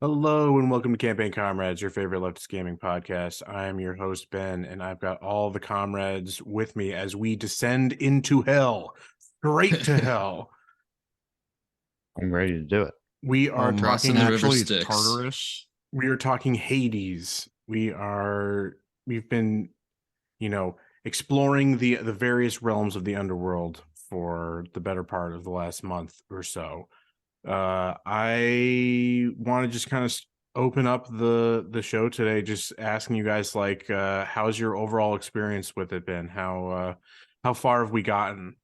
Hello and welcome to Campaign Comrades, your favorite leftist gaming podcast. I am your host, Ben, and I've got all the comrades with me as we descend into hell, straight to hell. I'm ready to do it. We are Crossing talking the river Actually, it's Styx. Tartarus. we are talking Hades. We've been, exploring the various realms of the underworld for the better part of the last month or so. I want to just kind of open up the show today, just asking you guys how's your overall experience with it been? How far have we gotten?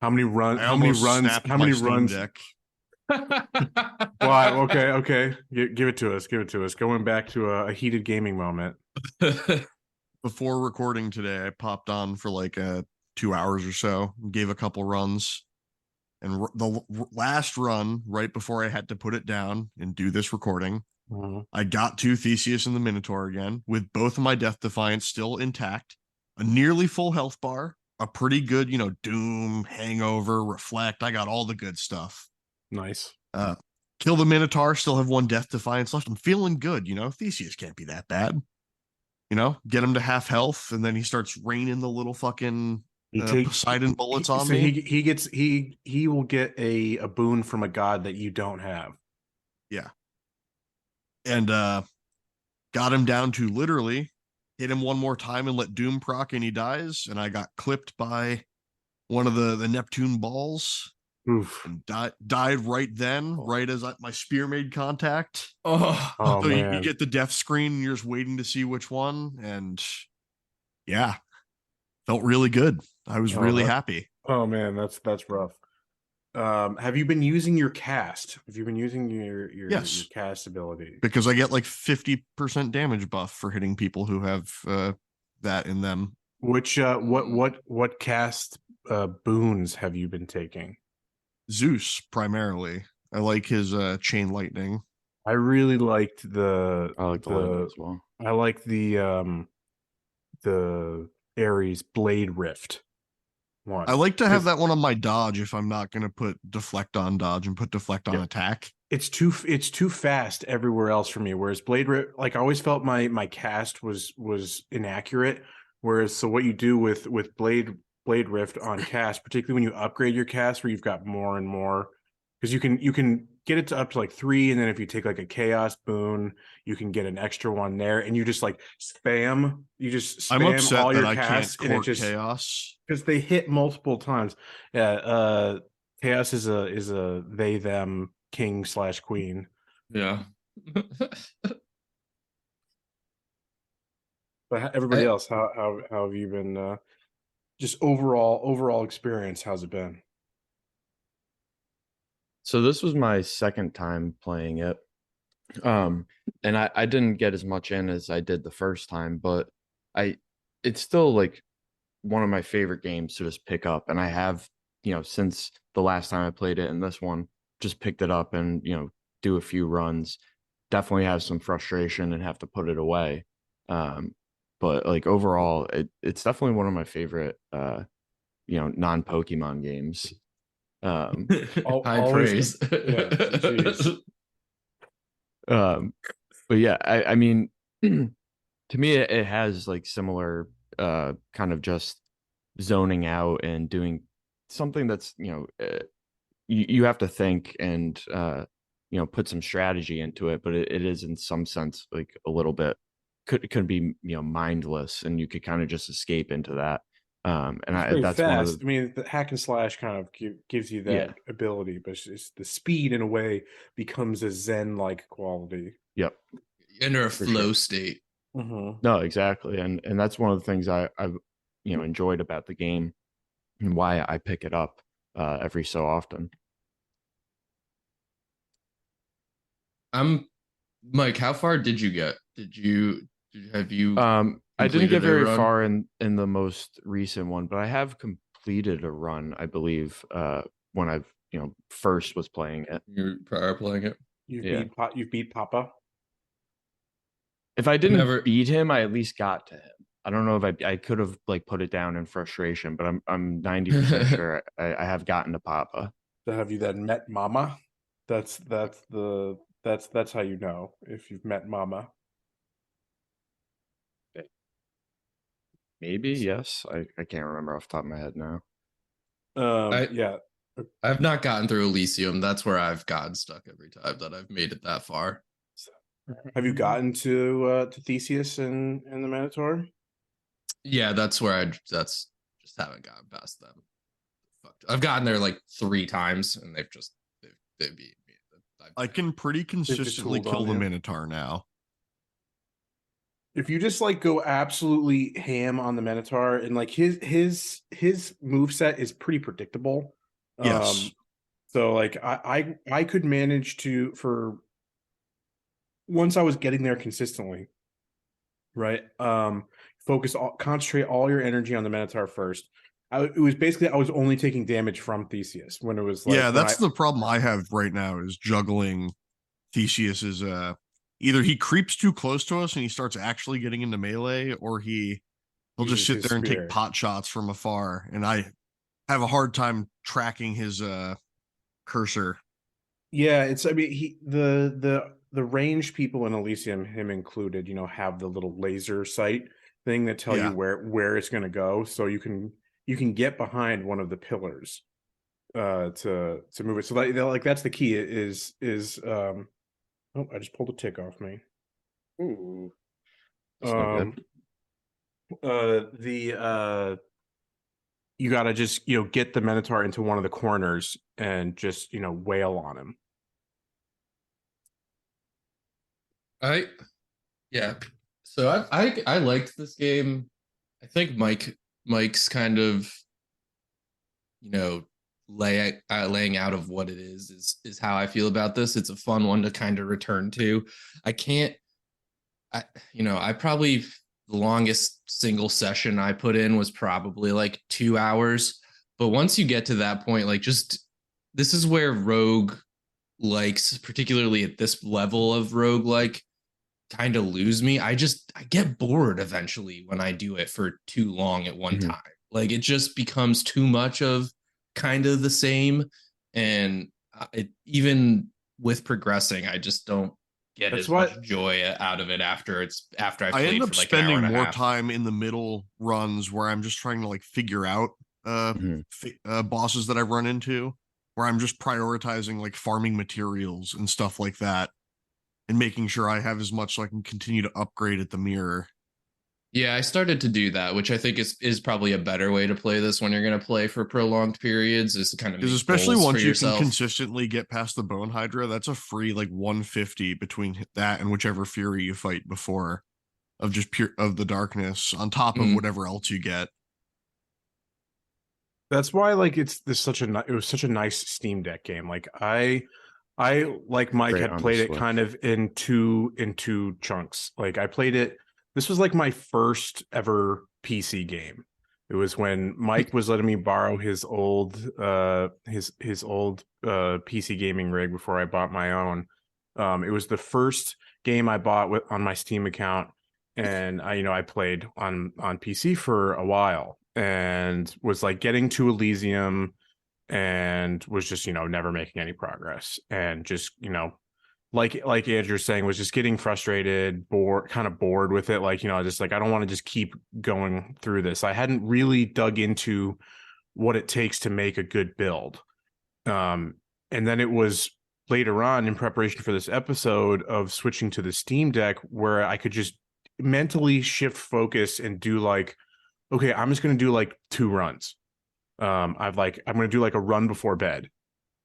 How many runs? I How many almost runs? snapped How my many Steam runs? Deck. Why? Okay. Give it to us. Give it to us. Going back to a heated gaming moment. Before recording today, I popped on for 2 hours or so, gave a couple runs. And the last run, right before I had to put it down and do this recording, I got to Theseus and the Minotaur again, with both of my Death Defiance still intact, a nearly full health bar, a pretty good, Doom, Hangover, Reflect. I got all the good stuff. Nice. Kill the Minotaur, still have one Death Defiance left. I'm feeling good, Theseus can't be that bad. Get him to half health, and then he starts raining the little fucking Poseidon bullets on me. He will get a boon from a god that you don't have. Yeah. And got him down to literally hit him one more time and let Doom proc and he dies. And I got clipped by one of the Neptune balls. Oof. And died right then, right as my spear made contact. Oh, Oh So man. you get the death screen and you're just waiting to see which one. And yeah, felt really good. I was really happy. Oh man, that's rough. Have you been using your cast? Have you been using your Yes. your cast ability? Because I get 50% damage buff for hitting people who have that in them. Which what cast boons have you been taking? Zeus primarily. I like his chain lightning. I really liked the I like the lightning as well. I like the Ares Blade Rift one. I like to have that one on my dodge if I'm not going to put deflect on dodge and put deflect on attack. It's too fast everywhere else for me. Whereas Blade Rift, I always felt my cast was inaccurate. Whereas what you do with Blade Rift on cast, particularly when you upgrade your cast, where you've got more and more, because you can get it to up to 3, and then if you take a chaos boon, you can get an extra one there, and you just spam. You just spam I'm upset all that your I casts, can't and it court just chaos because they hit multiple times. Yeah, chaos is a they them king/queen. yeah. But everybody else, how have you been? Just overall experience, how's it been? So this was my second time playing it. And I didn't get as much in as I did the first time, but it's still one of my favorite games to just pick up. And I have, since the last time I played it and this one, just picked it up and, do a few runs. Definitely have some frustration and have to put it away. But overall, it's definitely one of my favorite non-Pokemon games. High praise. But yeah, I mean, to me, it has similar kind of just zoning out and doing something that's you have to think and put some strategy into it, but it is in some sense a little bit could be mindless, and you could kind of just escape into that. And that's fast. one of the, I mean, the hack and slash kind of gives you that ability, but it's the speed in a way becomes a zen-like quality. Yep. Enter a flow state. Mm-hmm. No, exactly, and that's one of the things I've enjoyed about the game and why I pick it up every so often. Mike, how far did you get? Have you I didn't get completed a very run? far in the most recent one, but I have completed a run, I believe, when I've first was playing it. You prior playing it? You've beat Papa. If I didn't beat him, I at least got to him. I don't know if I could have put it down in frustration, but I'm 90% sure I have gotten to Papa. So have you then met Mama? That's the That's how you know if you've met Mama. Maybe, yes. I can't remember off the top of my head now. I Yeah. I've not gotten through Elysium. That's where I've gotten stuck every time that I've made it that far. Have you gotten to Theseus and the Minotaur? Yeah, that's where that's just haven't gotten past them. I've gotten there like 3 times and they've beat me. I can pretty consistently tooled kill on the you. Minotaur now. If you just like go absolutely ham on the Minotaur and like his moveset is pretty predictable. Yes. So like I could manage to, for once I was getting there consistently, right? Concentrate all your energy on the Minotaur first. It was basically I was only taking damage from Theseus when it was like Yeah, when that's the problem I have right now is juggling Theseus's either he creeps too close to us and he starts actually getting into melee, or he'll just uses sit his there and take spear. pot shots from afar, and I have a hard time tracking his cursor. Yeah, it's I mean the ranged people in Elysium, him included, have the little laser sight thing that tell you Yeah. where it's going to go, so you can get behind one of the pillars to move it. So like that's the key is oh, I just pulled a tick off me. Ooh, that's not good. The you got to just get the Minotaur into one of the corners and just wail on him. I Yeah. So I liked this game. I think Mike's kind of, you know, laying out of what it is how I feel about this. It's a fun one to kind of return to. I can't I probably the longest single session I put in was probably like 2 hours. But once you get to that point, like just this is where rogue likes, particularly at this level of rogue like, kind of lose me. I get bored eventually when I do it for too long at one time. Like it just becomes too much of kind of the same, and even with progressing, I just don't get That's as much why joy out of it after I've I end played up for like an hour spending and a more half. time in the middle runs where I'm just trying to like figure out bosses that I run into, where I'm just prioritizing like farming materials and stuff like that, and making sure I have as much so I can continue to upgrade at the mirror. Yeah, I started to do that, which I think is probably a better way to play this when you're going to play for prolonged periods, is to kind of Because make especially goals for once you can yourself. consistently get past the Bone Hydra, that's a free like 150 between that and whichever Fury you fight before, of just pure of the darkness on top of Mm. whatever else you get. that's why like it was such a nice Steam Deck game. Like I like Mike Great had on the played it kind Switch. of in two chunks. Like I played it. This was like my first ever PC game. It was when Mike was letting me borrow his old PC gaming rig before I bought my own. It was the first game I bought on my Steam account, and I played on PC for a while and was like getting to Elysium and was just never making any progress, and just like Andrew's saying, was just getting frustrated, bored with it, like just like I don't want to just keep going through this. I hadn't really dug into what it takes to make a good build, and then it was later on in preparation for this episode of switching to the Steam Deck where I could just mentally shift focus and do like, okay, I'm just going to do like 2 runs. I'm going to do like a run before bed,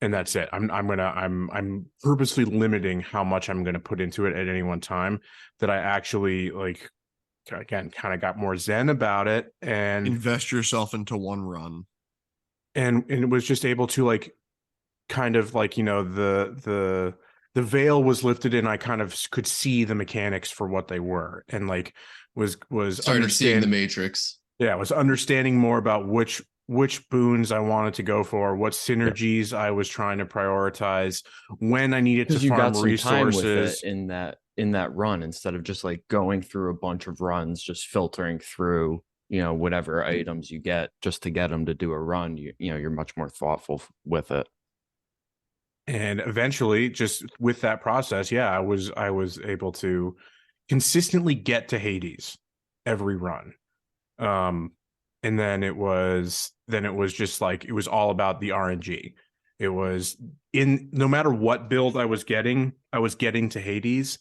and that's it. I'm purposely limiting how much I'm gonna put into it at any one time, that I actually like, again, kind of got more zen about it, Invest yourself into one run. and was just able to like kind of like the veil was lifted and I kind of could see the mechanics for what they were, and like was Started seeing the understand Matrix. yeah, I was understanding more about which boons I wanted to go for, what Yeah, synergies I was trying to prioritize, when I needed to because you farm got some time with it resources. in that run instead of just like going through a bunch of runs, just filtering through whatever items you get just to get them to do a run. You're much more thoughtful with it. And eventually, just with that process, yeah, I was able to consistently get to Hades every run. Um, and then it was just like it was all about the RNG. It was in no matter what build I was getting to Hades,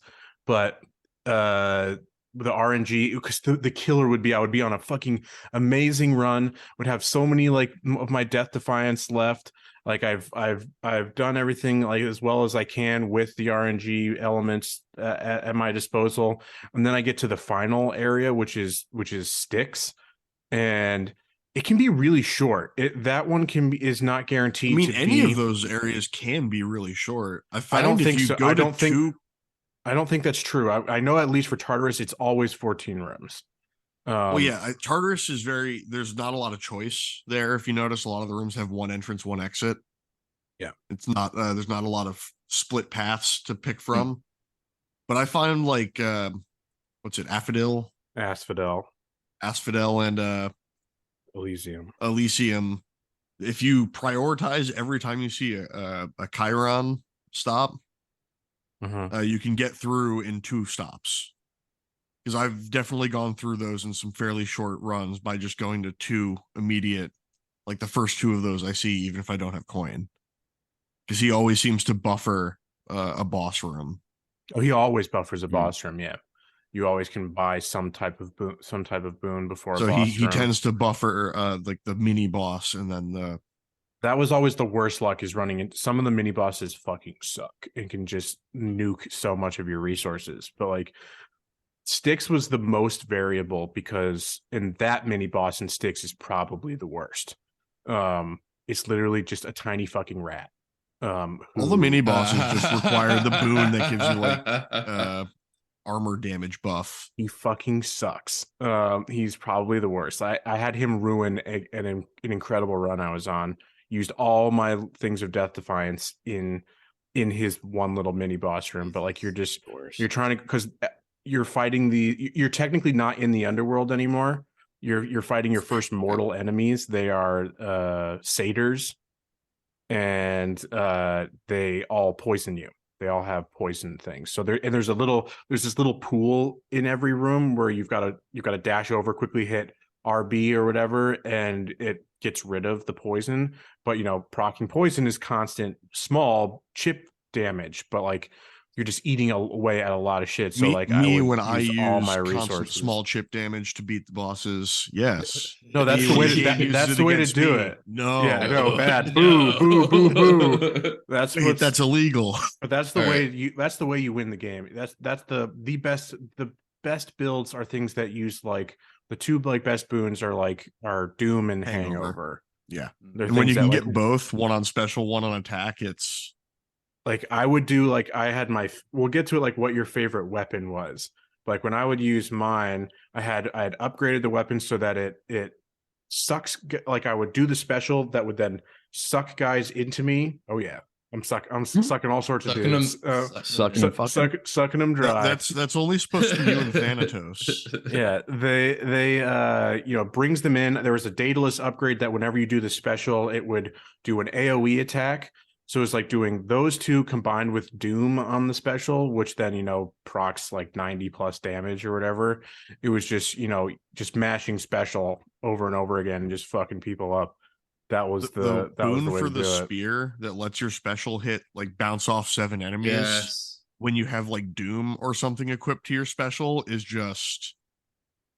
but the RNG because the killer would be I would be on a fucking amazing run, would have so many like of my Death Defiance left. Like I've done everything like as well as I can with the RNG elements at my disposal, and then I get to the final area, which is Styx, and it can be really short. That one is not I guaranteed mean, to any be. of those areas can be really short. I I don't find if think you so. go to two, I don't think that's true. I know at least for Tartarus, it's always 14 rooms. well, yeah, Tartarus is very. There's not a lot of choice there. If you notice, a lot of the rooms have one entrance, one exit. Yeah, it's not. There's not a lot of split paths to pick from. But I find like what's it, Asphodel, and Elysium. Elysium. If you prioritize every time you see a Chiron stop, you can get through in 2 stops. Because I've definitely gone through those in some fairly short runs by just going to 2 immediate, like the first 2 of those I see, even if I don't have coin. Because he always seems to buffer a boss room. Oh, he always buffers a boss room. Yeah, you always can buy some type of boon before a So boss he room. tends to buffer like the mini boss, and then the That was always the worst luck is running into some of the mini bosses fucking suck and can just nuke so much of your resources. But like Styx was the most variable because in that mini boss in Styx is probably the worst. It's literally just a tiny fucking rat. All the mini bosses just require the boon that gives you like armor damage buff. He fucking sucks. He's probably the worst. I had him ruin an incredible run I was on. Used all my things of Death Defiance in his one little mini boss room, but like you're trying to because you're fighting you're technically not in the underworld anymore. You're fighting your first mortal enemies. They are satyrs, and they all poison you. They all have poison things. So there's this little pool in every room where you've got to dash over, quickly hit RB or whatever, and it gets rid of the poison. But proccing poison is constant small chip damage, but like you're just eating away at a lot of shit. So like I would when I use all my use constant resources. small chip damage to beat the bosses. Yes. No, that's the way to that's the way to do it. No. Yeah, no, bad. Boo, boo, boo, boo. That's that's illegal. But that's the way that's the way you win the game. That's the best builds are things that use like the 2 like best boons are Doom and Hangover. Yeah. They're and when you can that, get both, one on special, one on attack, it's like I would do like I had we'll get to it like what your favorite weapon was. Like when I would use mine, I had upgraded the weapon so that it sucks, like I would do the special that would then suck guys into me. Oh yeah. I'm sucking all sorts of dudes. Sucking them dry. That's only supposed to be you and Thanatos. Yeah, they brings them in. There was a Daedalus upgrade that whenever you do the special, it would do an AoE attack. So it's like doing those 2 combined with Doom on the special, which then procs like 90 plus damage or whatever. It was just just mashing special over and over again and just fucking people up. That was the boon way for to the do spear that lets your special hit like bounce off 7 enemies. Yes. When you have like Doom or something equipped to your special is just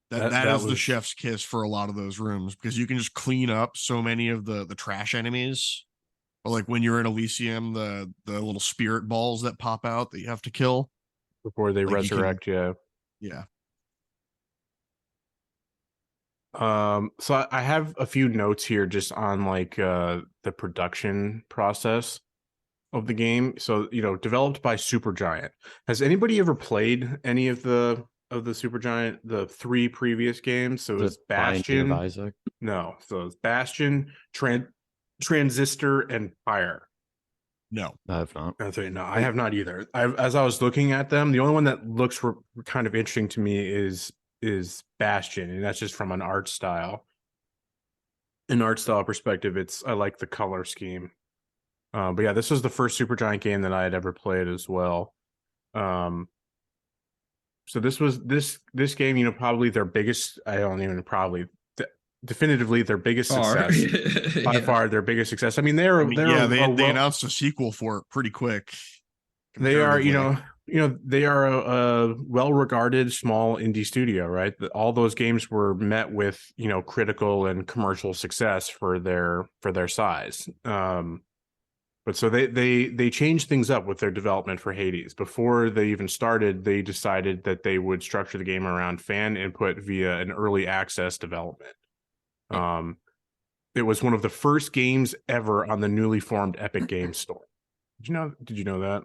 that is the chef's kiss for a lot of those rooms, because you can just clean up so many of the trash enemies. Or like when you're in Elysium, the little spirit balls that pop out that you have to kill before they resurrect you. Yeah. So I have a few notes here just on like the production process of the game. So developed by Supergiant. Has anybody ever played any of the Supergiant, the 3 previous games? So it's Bastion. Isaac? No, so it's Bastion, Transistor, and Pyre. No, I have not. That's right. No, I have not either. As I was looking at them, the only one that looks kind of interesting to me is Bastion, and that's just from an art style. An art style perspective, I like the color scheme. But yeah, this was the first Supergiant game that I had ever played as well. Um, so this game, you know, probably their biggest. I don't even probably definitively their biggest Far. success by Yeah. far. Their biggest success. I mean, I mean, they're yeah, a they well, announced a sequel for it pretty quick. they are, Comparatively. they are a well-regarded small indie studio, right? All those games were met with, you know, critical and commercial success for their size. But so they changed things up with their development for Hades. Before they even started, they decided that they would structure the game around fan input via an early access development. Um, it was one of the first games ever on the newly formed Epic Games Store. Did you know that?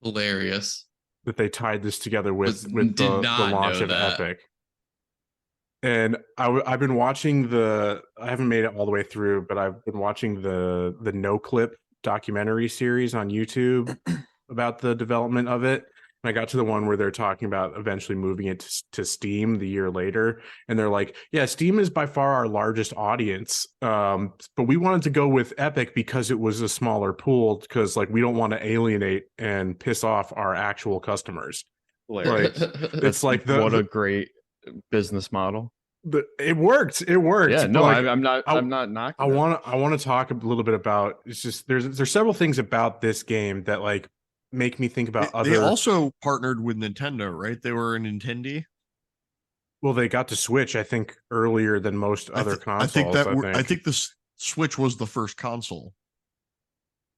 Hilarious. That they tied this together Was with did the not launch know of that. Epic. And I've been watching I haven't made it all the way through, but I've been watching the No Clip documentary series on YouTube about the development of it. And I got to the one where they're talking about eventually moving it to Steam the year later. And they're like, yeah, Steam is by far our largest audience. But we wanted to go with Epic because it was a smaller pool, because like we don't want to alienate and piss off our actual customers. Like it's like what a great business model. it worked. It worked. Yeah, But no, like I'm not I knocking it. want to talk a little bit about, it's just there's several things about this game that like make me think about They other. also partnered with Nintendo, right? They were a Nintendo. Well, they got to Switch, I think, earlier than most other I think consoles. I think the Switch was the first console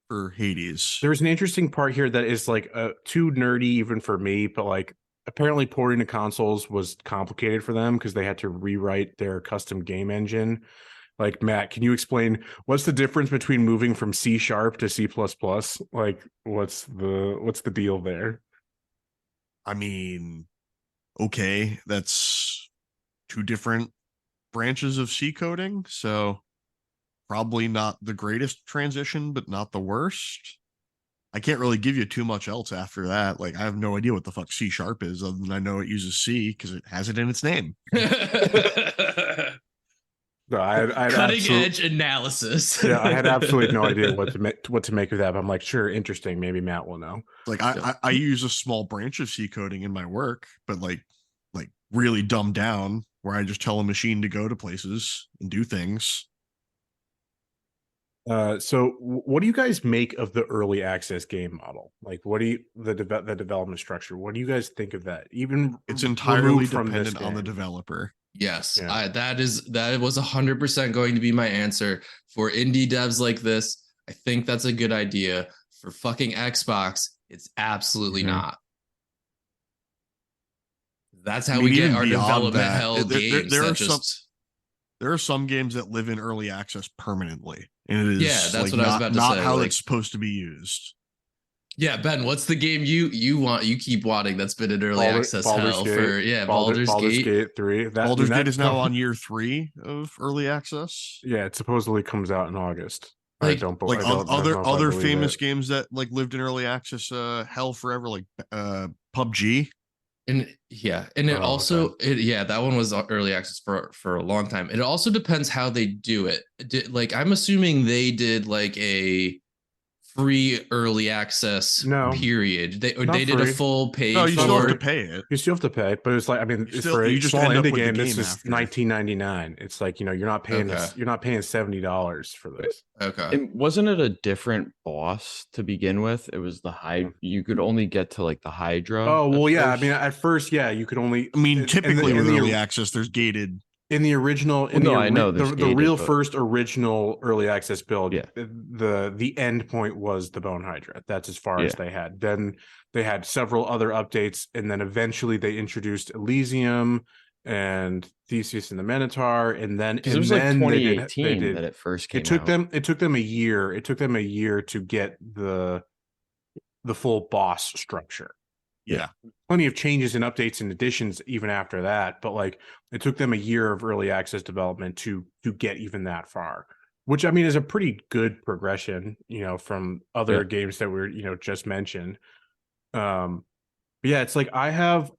for Hades. There's an interesting part here that is like too nerdy even for me, but like apparently porting to consoles was complicated for them because they had to rewrite their custom game engine. Like, Matt, can you explain what's the difference between moving from C# to C++? Like, what's the deal there? I mean, okay, that's two different branches of C coding, so probably not the greatest transition, but not the worst. I can't really give you too much else after that. Like, I have no idea what the fuck C# is, other than I know it uses C because it has it in its name. No, I had Cutting absolute, edge analysis. yeah, I had absolutely no idea what to make of that. But I'm like, sure, interesting. Maybe Matt will know. Like, I use a small branch of C coding in my work, but like really dumbed down, where I just tell a machine to go to places and do things. So what do you guys make of the early access game model? Like, what do you the development structure? What do you guys think of that? Even It's entirely removed from this dependent on the game? developer. Yes, Yeah. that was 100% going to be my answer for indie devs like this. I think that's a good idea. For fucking Xbox, it's absolutely Mhm. not. That's how I mean, we get even our beyond development that, hell games. There are some games that live in early access permanently, and it Yeah, is that's like what I was about to not say. how Like, it's supposed to be used. yeah, Ben, what's the game you keep wanting that's been in early access Baldur's hell Gate, for Baldur's Gate. Gate 3. Baldur's Gate is now no, on year 3 of early access. yeah, it supposedly comes out in August. Like Like I don't know if I other believe famous it. games that like lived in early access hell forever, like PUBG. And yeah, and it Oh, also okay. yeah, that one was early access for a long time. It also depends how they do it. Like I'm assuming they did like a free early access No, period. not They did a free. full No, paid you still have to for. pay it. You still have to pay, but it's like, I mean, for a You just small end up indie with the game, this game is after. $19.99. It's like, you know, Okay. you're not paying $70 for this. Okay. And wasn't it a different boss to begin with? It was the you could only get to like the Hydra. Oh, at well, yeah. I mean, first. at first, yeah, you could only. I mean, typically with early the access, there's gated. in the original Well, no, I know there's the real gated, but first original early access build, yeah, the end point was the Bone Hydra. That's as far as yeah. they had. Then they had several other updates, and then eventually they introduced Elysium and Theseus and the Minotaur, and then Because it was like they 2018 did that it first came it took out. them a year. It took them a year to get the full boss structure. Yeah. Plenty of changes and updates and additions even after that, but like it took them a year of early access development to get even that far, which I mean is a pretty good progression, you know, from other Yeah. games that were, you know, just mentioned. But yeah, it's like I have,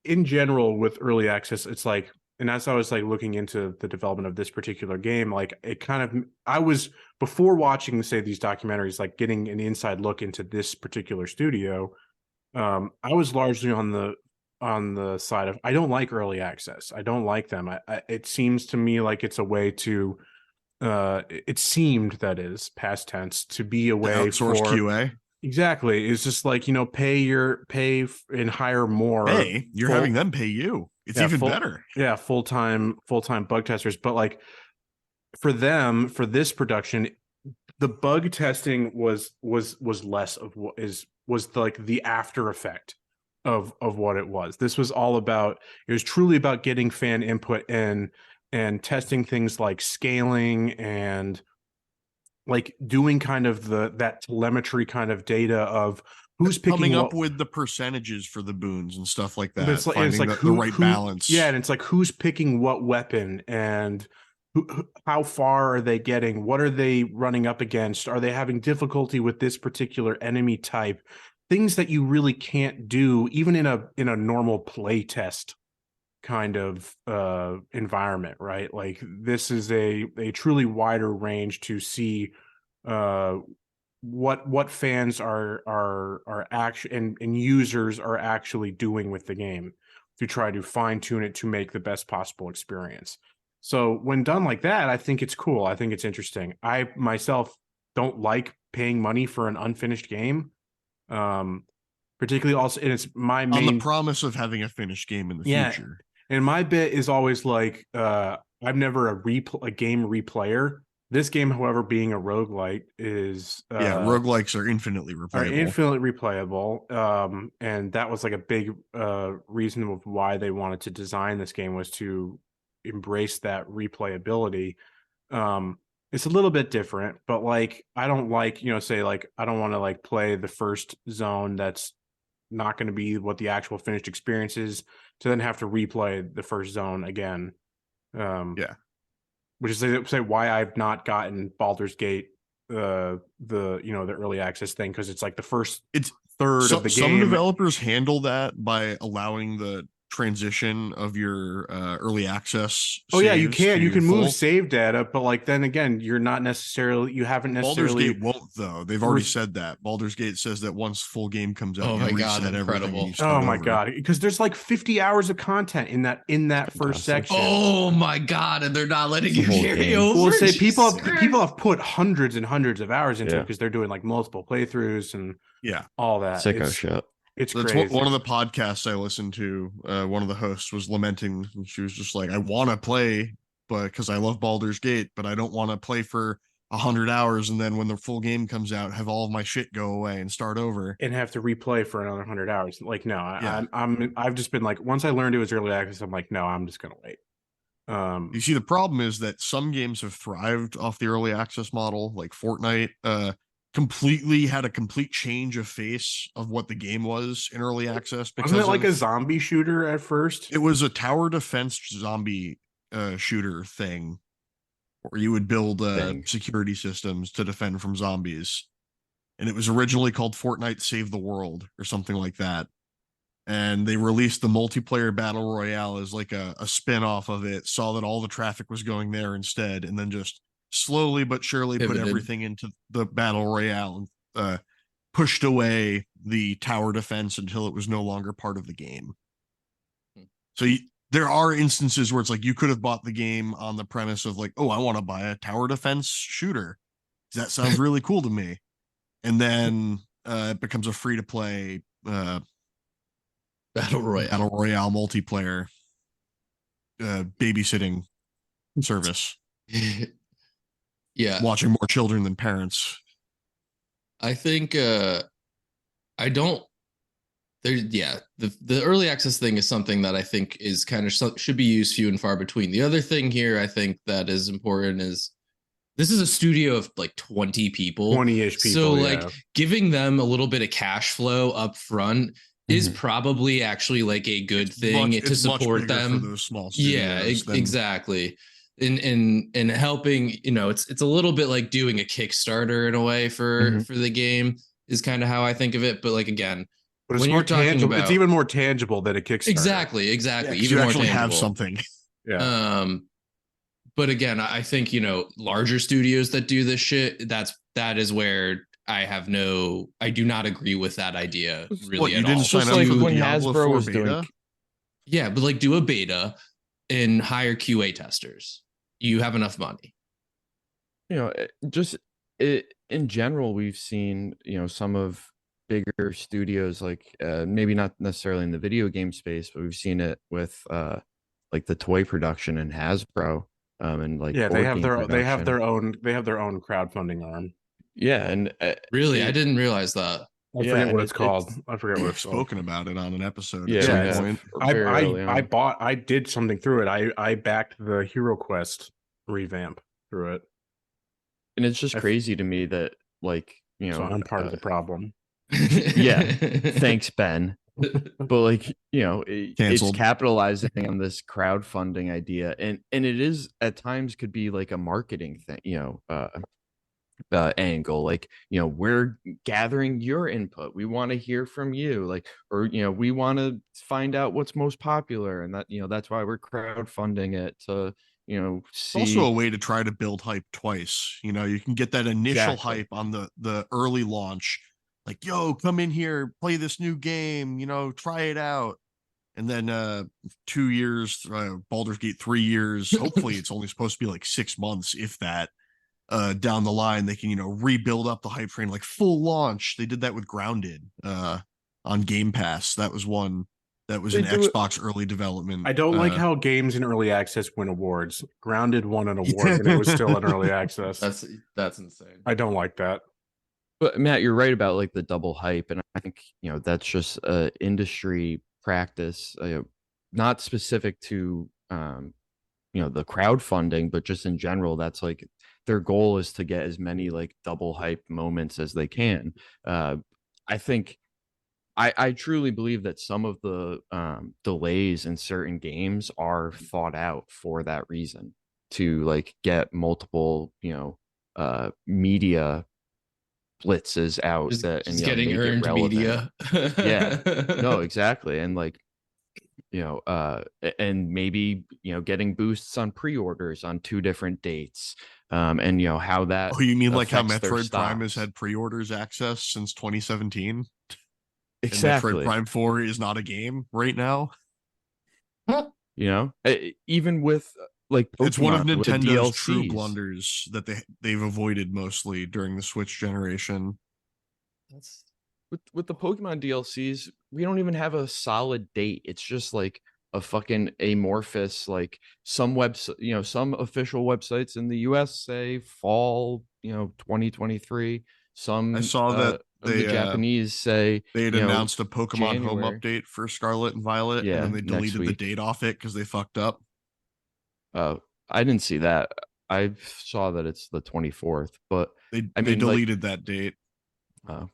in general, with early access, it's like and as I was like looking into the development of this particular game, like it kind of, I was, before watching, say, these documentaries, like getting an inside look into this particular studio, I was largely on the side of, I don't like early access. I don't like them. It seems to me like it's a way to, it seemed, that is past tense, to be a way Outsource for QA. Exactly. It's just like, pay and hire more. Hey, you're having them pay you. It's even better. Yeah, full-time bug testers. But like for them, for this production, the bug testing was less of what was like the after effect of what it was. This was all about, it was truly about getting fan input and testing things like scaling and like doing kind of that telemetry kind of data of who's coming up with the percentages for the boons and stuff like that. It's like the right balance. Yeah, and it's like who's picking what weapon and how far are they getting? What are they running up against? Are they having difficulty with this particular enemy type? Things that you really can't do even in a normal play test kind of environment, right? Like this is a truly wider range to see what fans are actually and users are actually doing with the game to try to fine tune it to make the best possible experience. So when done like that, I think it's cool. I think it's interesting. I myself don't like paying money for an unfinished game. Particularly also, and it's my main on the promise of having a finished game in the future. And my bit is always like, I'm never a game replayer. This game, however, being a roguelite is roguelikes are infinitely replayable. And that was like a big reason of why they wanted to design this game, was to embrace that replayability. It's a little bit different, but like I don't like, say like I don't want to like play the first zone that's not going to be what the actual finished experience is, to then have to replay the first zone again. Which is say why I've not gotten Baldur's Gate, the early access thing, because it's like the first third of the game. Some developers handle that by allowing the transition of your early access. Oh yeah, you can move save data, but like then again, you haven't necessarily. Baldur's Gate won't though. They've already said that. Baldur's Gate says that once full game comes out, you reset everything. Oh my god, because there's like 50 hours of content in that first section. Oh my god, and they're not letting you carry over. Well, say people have put hundreds and hundreds of hours into it because they're doing like multiple playthroughs and all that. Sicko shit. It's That's crazy. One of the podcasts I listened to, one of the hosts was lamenting, and she was just like, I want to play, but because I love Baldur's Gate, but I don't want to play for 100 hours and then when the full game comes out, have all of my shit go away and start over and have to replay for another 100 hours. Like, no, I've just been like, once I learned it was early access, I'm like, no, I'm just gonna wait. You see, the problem is that some games have thrived off the early access model, like Fortnite. Completely had a complete change of face of what the game was in early access. Wasn't it like a zombie shooter at first? It was a tower defense zombie shooter thing where you would build security systems to defend from zombies. And it was originally called Fortnite Save the World or something like that. And they released the multiplayer battle royale as like a spin-off of it, saw that all the traffic was going there instead, and then just slowly but surely put everything into the battle royale and pushed away the tower defense until it was no longer part of the game. So there are instances where it's like you could have bought the game on the premise of like, oh, I want to buy a tower defense shooter. That sounds really cool to me. And then it becomes a free-to-play battle royale multiplayer babysitting service. Yeah, watching more children than parents. I think the early access thing is something that I think is kind of should be used few and far between. The other thing here I think that is important is this is a studio of like 20 people, 20-ish people. So like giving them a little bit of cash flow up front is probably actually like a good thing to support them. For those small studios exactly. In helping, it's a little bit like doing a Kickstarter in a way for the game is kind of how I think of it. But like again, but it's more tangible. It's even more tangible than a Kickstarter. Exactly. Yeah, even you more actually tangible. have something. Yeah. But again, I think, larger studios that do this shit, that is where I do not agree with that idea really What, you at didn't all. sign Just up like for the when Diablo Hasbro 4 was beta? doing. Yeah, but like do a beta and hire QA testers. You have enough money. Just in general, we've seen, some of bigger studios, like maybe not necessarily in the video game space, but we've seen it with like the toy production and Hasbro, and like Yeah, board game production. they have their own crowdfunding arm. Yeah, and Really, I didn't realize that. I Yeah, forget what and it's called. it's I forget what We've it's called. spoken about it on an episode yeah, at some we have point. very early on. I did something through it. I backed the Hero Quest revamp through it. And it's just I f- crazy to me that, like, So I'm part of the problem. yeah, thanks, Ben. But like, it's Canceled. capitalizing on this crowdfunding idea, and it is at times could be like a marketing thing, angle. Like, we're gathering your input, we want to hear from you, like, or we want to find out what's most popular, and that that's why we're crowdfunding it to It's also a see. way to try to build hype twice. You can get that initial Exactly. hype on the early launch, like, yo, come in here, play this new game, try it out. And then 2 years, Baldur's Gate 3 years, hopefully it's only supposed to be like 6 months, if that, down the line, they can, rebuild up the hype train, like full launch. They did that with Grounded on Game Pass. That was one that was They in do it- Xbox early development. I don't like how games in early access win awards. Grounded won an award when it was still in early access. That's insane. I don't like that. But Matt, you're right about like the double hype, and I think that's just industry practice, not specific to the crowdfunding, but just in general. That's like their goal is to get as many like double hype moments as they can. I think I truly believe that some of the delays in certain games are thought out for that reason, to like get multiple media blitzes out, Just getting make it earned relevant. media. Yeah, no, exactly. And like and maybe getting boosts on pre-orders on 2 different dates, and how that Oh, you mean like how affects their Metroid Prime has stocks. had pre-orders access since 2017? Exactly. And Metroid Prime 4 is not a game right now. Even with like It's one of Pokemon with the Nintendo's true DLCs. blunders that they've avoided mostly during the Switch generation. That's With the Pokemon DLCs, we don't even have a solid date. It's just like a fucking amorphous, like some website, some official websites in the US say fall, 2023. Some I saw that of the Japanese say they had announced a Pokemon January. Home update for Scarlet and Violet, Yeah, and then they next deleted the week. date off it because they fucked up. I didn't see that. I saw that it's the 24th, but They I mean, deleted that date.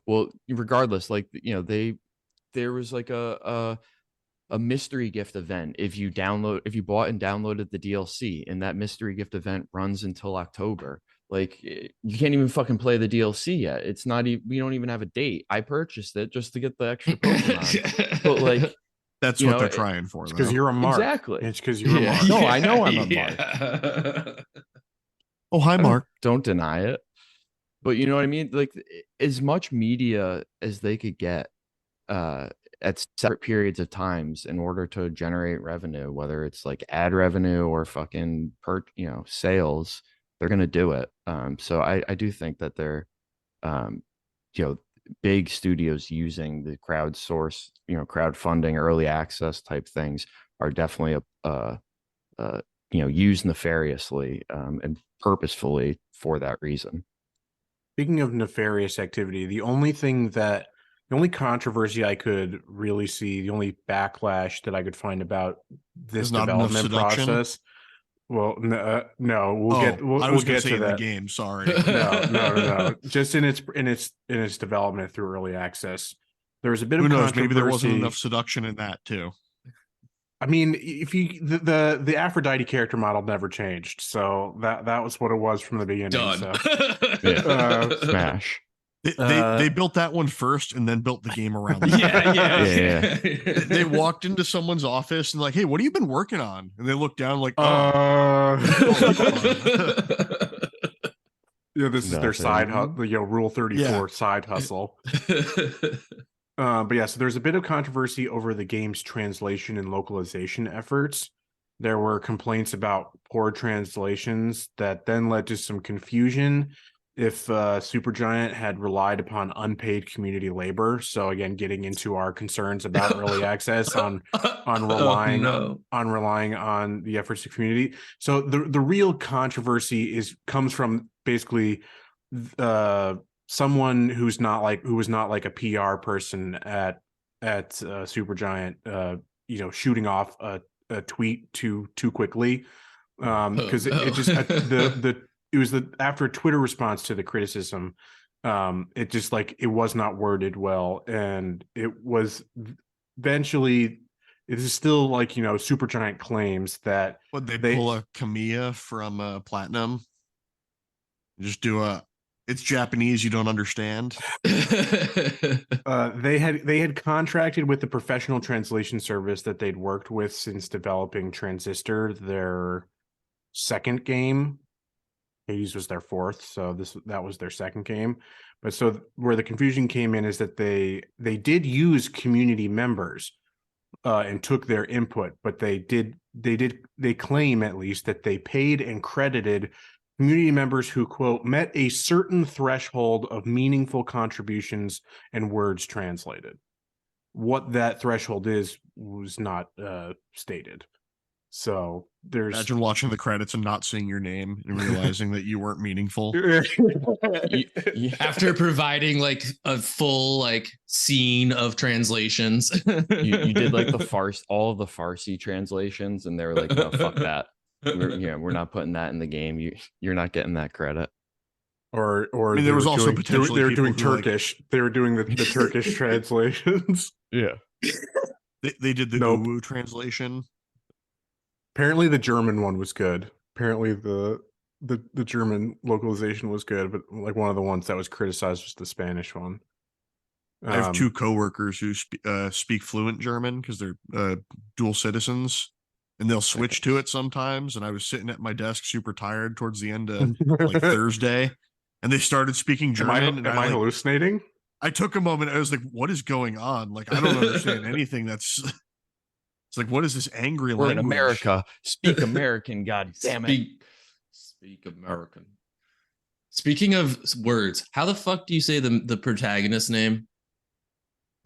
well, regardless, like there was like a mystery gift event if you bought and downloaded the DLC, and that mystery gift event runs until October. Like, you can't even fucking play the DLC yet. It's not even, we don't even have a date. I purchased it just to get the extra Pokemon. But like, That's what they're trying for, It's because though. you're a mark. Exactly. It's because you're a Yeah. mark. No, I know I'm a mark. Oh, hi, Mark. Don't deny it. But you know what I mean? Like, as much media as they could get at separate periods of times in order to generate revenue, whether it's like ad revenue or fucking sales, they're gonna do it. So I do think that they're big studios using the crowdsource, crowdfunding, early access type things are definitely used nefariously and purposefully for that reason. Speaking of nefarious activity, the only controversy I could really see, the only backlash that I could find about this There's not enough development seduction? process. Well, no, I was get gonna say to in that. the game. Sorry. No. Just in its development through early access, there was a bit Who of knows? Maybe there wasn't controversy. enough seduction in that too. I mean, if you the Aphrodite character model never changed, so that was what it was from the beginning. Done. So. Yeah. Smash. They built that one first and then built the game around that. Yeah. They walked into someone's office and like, hey, what have you been working on? And they look down like, yeah, this is their side Nothing. hustle, Rule 34 side hustle. But yeah, so there's a bit of controversy over the game's translation and localization efforts. There were complaints about poor translations that then led to some confusion if Supergiant had relied upon unpaid community labor. So again, getting into our concerns about early access on relying on the efforts of community. So the real controversy comes from basically someone who was not like a PR person at Supergiant, shooting off a tweet too quickly, because it just it was after a Twitter response to the criticism, it just it was not worded well, and it was eventually. It is still Supergiant claims that would they pull a Kamiya from Platinum? Just do it's Japanese, you don't understand. They had contracted with the professional translation service that they'd worked with since developing Transistor, their second game. Hades was their fourth, so that was their second game. But so where the confusion came in is that they did use community members and took their input, but they claim at least that they paid and credited community members who, quote, met a certain threshold of meaningful contributions and words translated. What that threshold is was not stated. So imagine watching the credits and not seeing your name and realizing that you weren't meaningful. After providing a full scene of translations. you did all of the Farsi translations, and they were like, no, fuck that. We're not putting that in the game. You're not getting that credit. Or I mean, there was also potentially they were doing Turkish. They were doing the Turkish translations. Yeah, they did the Uwu translation. Apparently, the German one was good. Apparently, the German localization was good, but one of the ones that was criticized was the Spanish one. I have two coworkers who speak fluent German because they're dual citizens. And they'll switch to it sometimes. And I was sitting at my desk super tired towards the end of Thursday, and they started speaking German. Am I hallucinating? I took a moment. I was like, what is going on? I don't understand anything. It's what is this angry We're language? in America. Speak American, god damn it. Speak American. Speaking of words, how the fuck do you say the protagonist's name?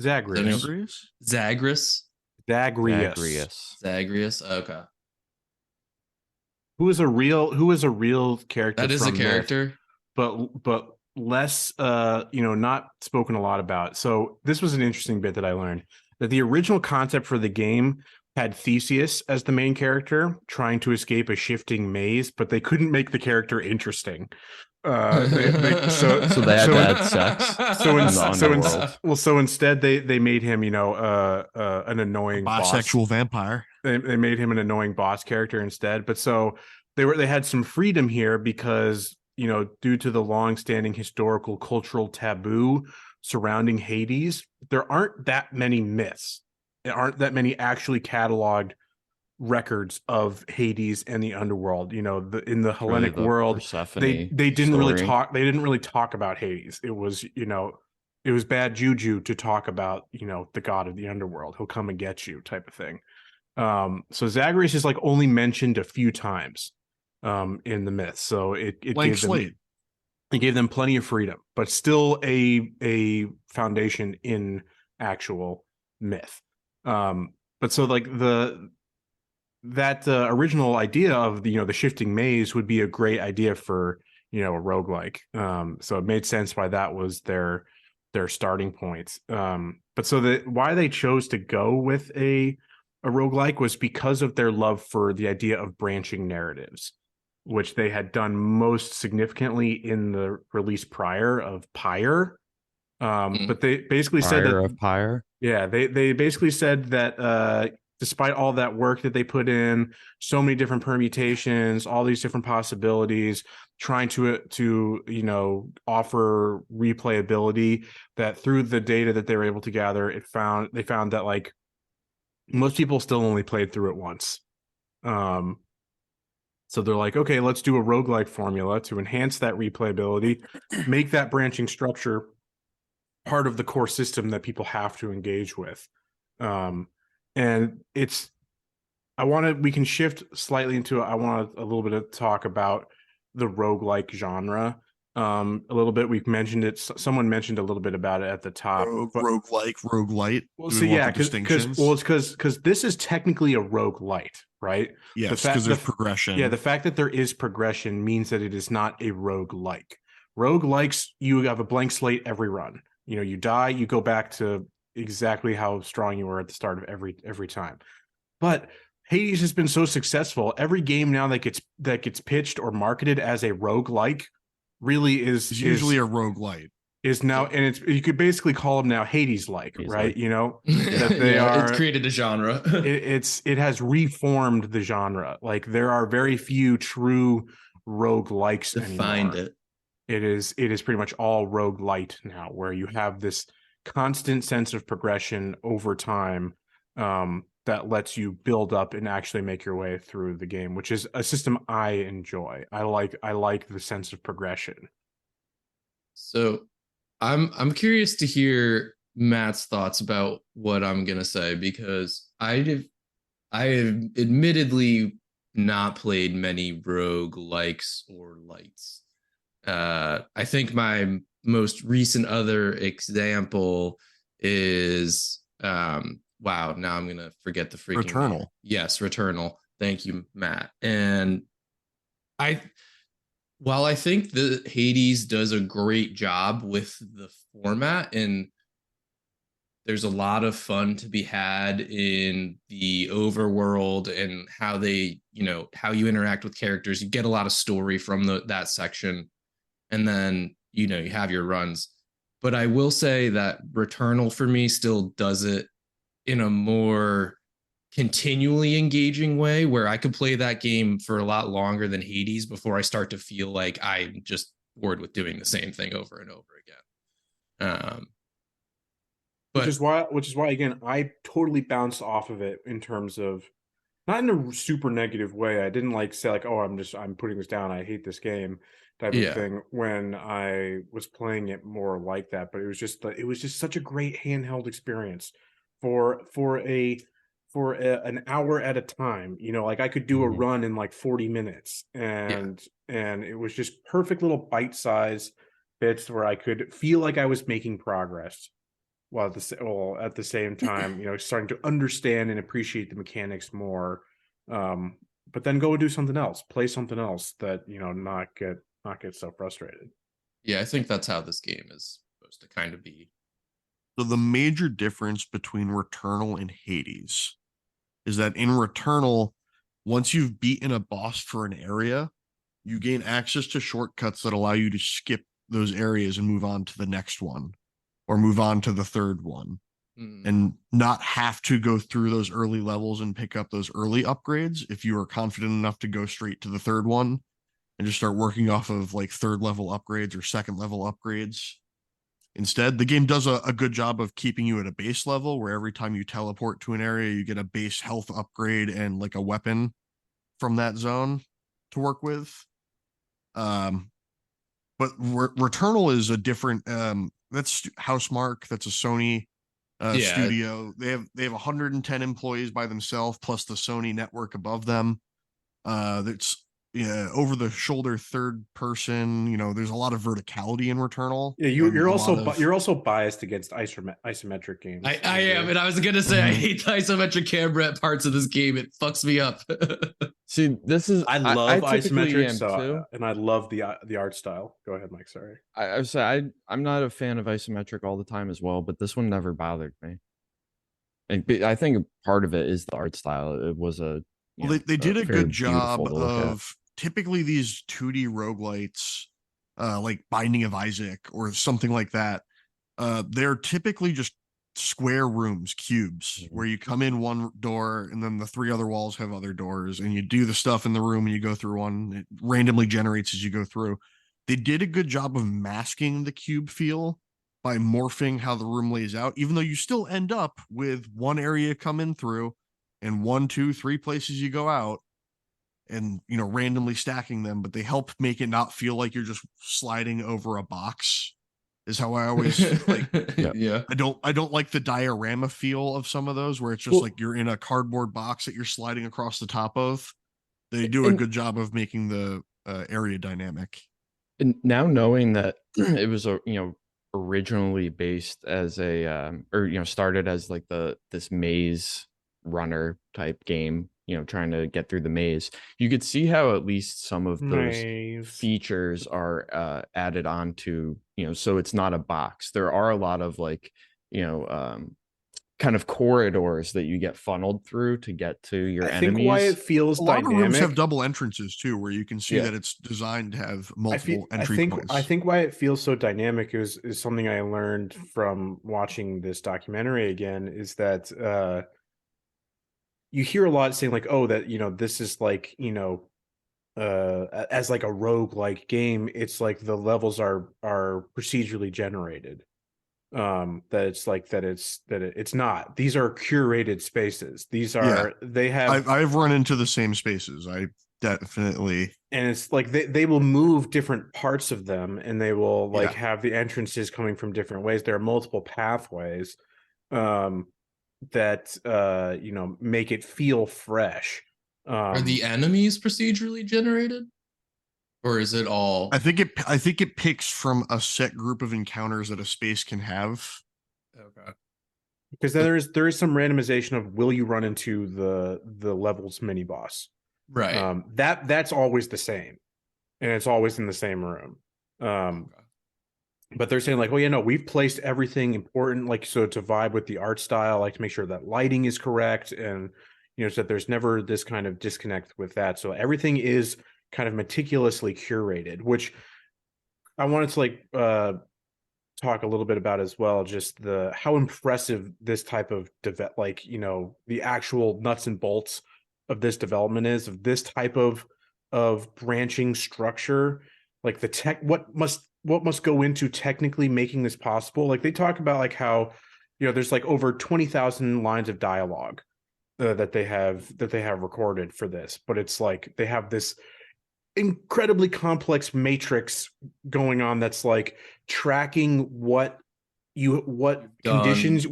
Zagreus. Zagreus. Okay. Who is a real character? That is a character, but less not spoken a lot about. So this was an interesting bit that I learned, that the original concept for the game had Theseus as the main character trying to escape a shifting maze, but they couldn't make the character interesting. So they had to add sex. So instead they made him an annoying bisexual vampire. They made him an annoying boss character instead. But so they had some freedom here because due to the long-standing historical cultural taboo surrounding Hades, there aren't that many myths. There aren't that many actually cataloged records of Hades and the underworld. In the Hellenic world, they didn't really talk about Hades. It was it was bad juju to talk about the god of the underworld. He'll come and get you, type of thing. So Zagreus is only mentioned a few times in the myth. So it gave them plenty of freedom, but still a foundation in actual myth. But so that original idea of the shifting maze would be a great idea for a roguelike. So it made sense why that was their starting point. But so why they chose to go with a roguelike was because of their love for the idea of branching narratives, which they had done most significantly in the release prior of Pyre. But they basically said that of Pyre. Yeah, they basically said that despite all that work that they put in, so many different permutations, all these different possibilities, trying to offer replayability, that through the data that they were able to gather, they found that like most people still only played through it once. So they're like, okay, let's do a roguelike formula to enhance that replayability, make that branching structure part of the core system that people have to engage with. And we can shift slightly into, I want a little bit of talk about the roguelike genre. A little bit, we've mentioned it. Someone mentioned a little bit about it at the top. Roguelike, roguelite. Well, Do so we want yeah, the distinctions? because this is technically a roguelite, right? Yes, because there's progression. Yeah, the fact that there is progression means that it is not a roguelike. Roguelikes, you have a blank slate every run. You die, you go back to exactly how strong you were at the start of every time. But Hades has been so successful. Every game now that gets pitched or marketed as a roguelike really It's usually a roguelite. Is now, and you could basically call them now Hades-like, right? That they are. It's created a genre. It has reformed the genre. Like there are very few true roguelikes Defined anymore. it. It is pretty much all roguelite now, where you have this constant sense of progression over time, that lets you build up and actually make your way through the game, which is a system I enjoy. I like the sense of progression. So I'm curious to hear Matt's thoughts about what I'm gonna say, because I have admittedly not played many rogue likes or lights. I think my most recent other example is wow, now I'm gonna forget the freaking Returnal. name. Yes, Returnal. Thank you, Matt. And while I think the Hades does a great job with the format, and there's a lot of fun to be had in the overworld and how how you interact with characters, you get a lot of story from that section, and then you have your runs. But I will say that Returnal for me still does it in a more continually engaging way, where I could play that game for a lot longer than Hades before I start to feel like I'm just bored with doing the same thing over and over again. Which is why again, I totally bounced off of it in terms of, not in a super negative way. I didn't like say like, oh, I'm putting this down, I hate this game type of thing when I was playing it more like that. But it was just such a great handheld experience for an hour at a time. Like I could do a run in like 40 minutes, and it was just perfect little bite-sized bits where I could feel like I was making progress, while at the same time, starting to understand and appreciate the mechanics more. But then go and do something else, play something else that, not get so frustrated. Yeah, I think that's how this game is supposed to kind of be. So the major difference between Returnal and Hades is that in Returnal, once you've beaten a boss for an area, you gain access to shortcuts that allow you to skip those areas and move on to the next one, or move on to the third one, and not have to go through those early levels and pick up those early upgrades if you are confident enough to go straight to the third one and just start working off of like third level upgrades or second level upgrades. Instead, the game does a good job of keeping you at a base level, where every time you teleport to an area, you get a base health upgrade and like a weapon from that zone to work with. But Returnal is a different, that's Housemarque. That's a Sony studio. They have 110 employees by themselves, plus the Sony network above them. That's over the shoulder third person. There's a lot of verticality in Returnal. Yeah, you're also biased against isometric games. I am, and I was gonna say I hate the isometric camera parts of this game. It fucks me up. See, this is I love isometric, too. And I love the art style. Go ahead, Mike. Sorry. I would say I'm not a fan of isometric all the time as well, but this one never bothered me. And I think part of it is the art style. It was they did a good job of typically these 2D roguelites, like Binding of Isaac or something like that. They're typically just square rooms, cubes, where you come in one door and then the 3 other walls have other doors, and you do the stuff in the room and you go through one. It randomly generates as you go through. They did a good job of masking the cube feel by morphing how the room lays out, even though you still end up with one area come in through and 1, 2, 3 places you go out, and randomly stacking them, but they help make it not feel like you're just sliding over a box, is how I always like. Yeah. I don't like the diorama feel of some of those where it's just like you're in a cardboard box that you're sliding across the top of. They do a good job of making the area dynamic. And now knowing that it was originally based as a or started as like this maze runner type game, trying to get through the maze, you could see how at least some of those features are added onto, so it's not a box. There are a lot of like kind of corridors that you get funneled through to get to your enemies. I think why it feels a lot dynamic. of rooms have double entrances too, where you can see that it's designed to have multiple entry points. I think why it feels so dynamic is something I learned from watching this documentary again, is that you hear a lot saying like, oh, that this is like as like a rogue-like game, it's like the levels are procedurally generated. It's not. These are curated spaces. These are they have. I've run into the same spaces. I definitely. And it's like they will move different parts of them, and they will like have the entrances coming from different ways. There are multiple pathways that make it feel fresh. Are the enemies procedurally generated, or is it all? I think it picks from a set group of encounters that a space can have. Okay. Because there is some randomization of will you run into the level's mini boss. Right. That's always the same, and it's always in the same room. But they're saying like, oh yeah, no, we've placed everything important, like, so to vibe with the art style, like to make sure that lighting is correct, and so that there's never this kind of disconnect with that. So everything is kind of meticulously curated, which I wanted to like talk a little bit about as well. Just how impressive this type of the actual nuts and bolts of this development is, of this type of branching structure, like the tech, what must go into technically making this possible. Like they talk about like how there's like over 20,000 lines of dialogue that they have recorded for this, but it's like they have this incredibly complex matrix going on that's like tracking what conditions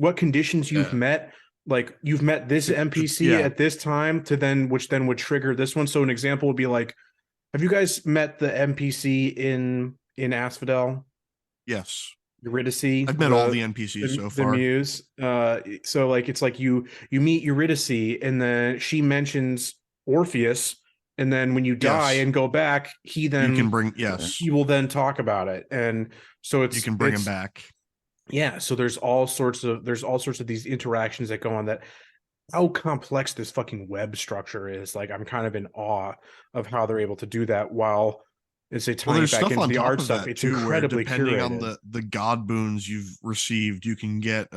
you've met. Like you've met this NPC at this time which then would trigger this one. So an example would be like, have you guys met the NPC in Asphodel? Yes. Eurydice. I've met all the NPCs so far. The muse. So like it's like you meet Eurydice, and then she mentions Orpheus, and then when you die and go back, he then you will then talk about it, and so you can bring him back. Yeah, so there's all sorts of these interactions that go on. That how complex this fucking web structure is. Like I'm kind of in awe of how they're able to do that while it's tying it back into the art stuff. It's too, incredibly depending curated. on the god boons you've received, you can get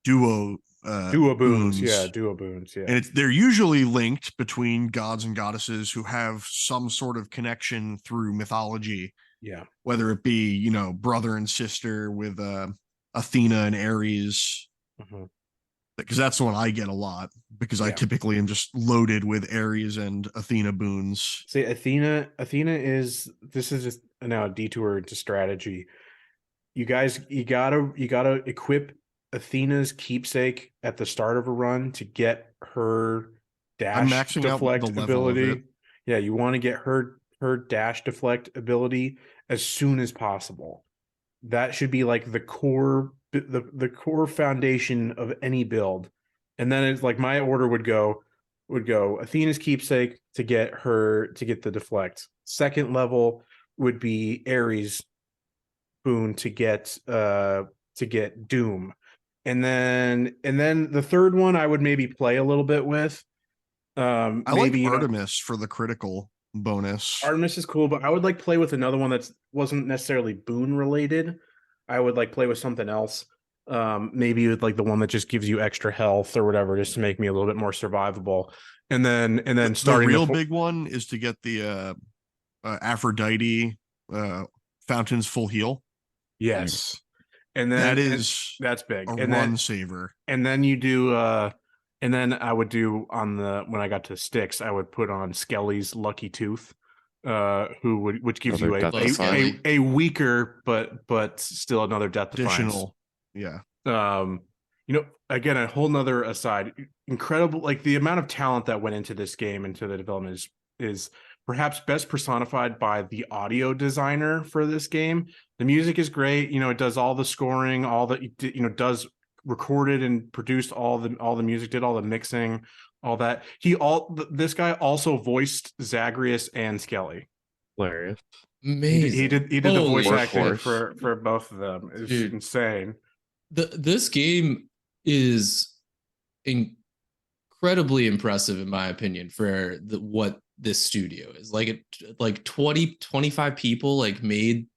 duo boons. Yeah, duo boons. Yeah, and they're usually linked between gods and goddesses who have some sort of connection through mythology. Yeah, whether it be brother and sister with Athena and Ares. Because that's the one I get a lot, because I typically am just loaded with Ares and Athena boons. See, Athena is, this is just now a detour into strategy. You guys, you gotta equip Athena's keepsake at the start of a run to get her dash deflect ability. Yeah, you want to get her dash deflect ability as soon as possible. That should be like the core foundation of any build. And then it's like my order would go Athena's keepsake to get the deflect. Second level would be Ares boon to get Doom. And then the third one I would maybe play a little bit with. I maybe like Artemis for the critical bonus. Artemis is cool, but I would like play with another one that wasn't necessarily boon related. I would like play with something else. Maybe with like the one that just gives you extra health or whatever, just to make me a little bit more survivable. And then The starting real big one is to get the Aphrodite Fountain's full heal. yes, and then That is that's big. a And run then saver. and then you do and then I would do on the when I got to sticks, I would put on Skelly's Lucky Tooth, which gives you Another death Skelly. a weaker but still another death defiance. Additional. Yeah. Again, a whole nother aside, incredible, like the amount of talent that went into this game, into the development is perhaps best personified by the audio designer for this game. The music is great. It does all the scoring, all the, does recorded and produced all the music, did all the mixing, all that. This guy also voiced Zagreus and Skelly. Hilarious. Amazing. He did the voice Holy acting shit. for both of them. It's Dude. insane. This game is incredibly impressive in my opinion for what this studio is. Like 20 25 people like made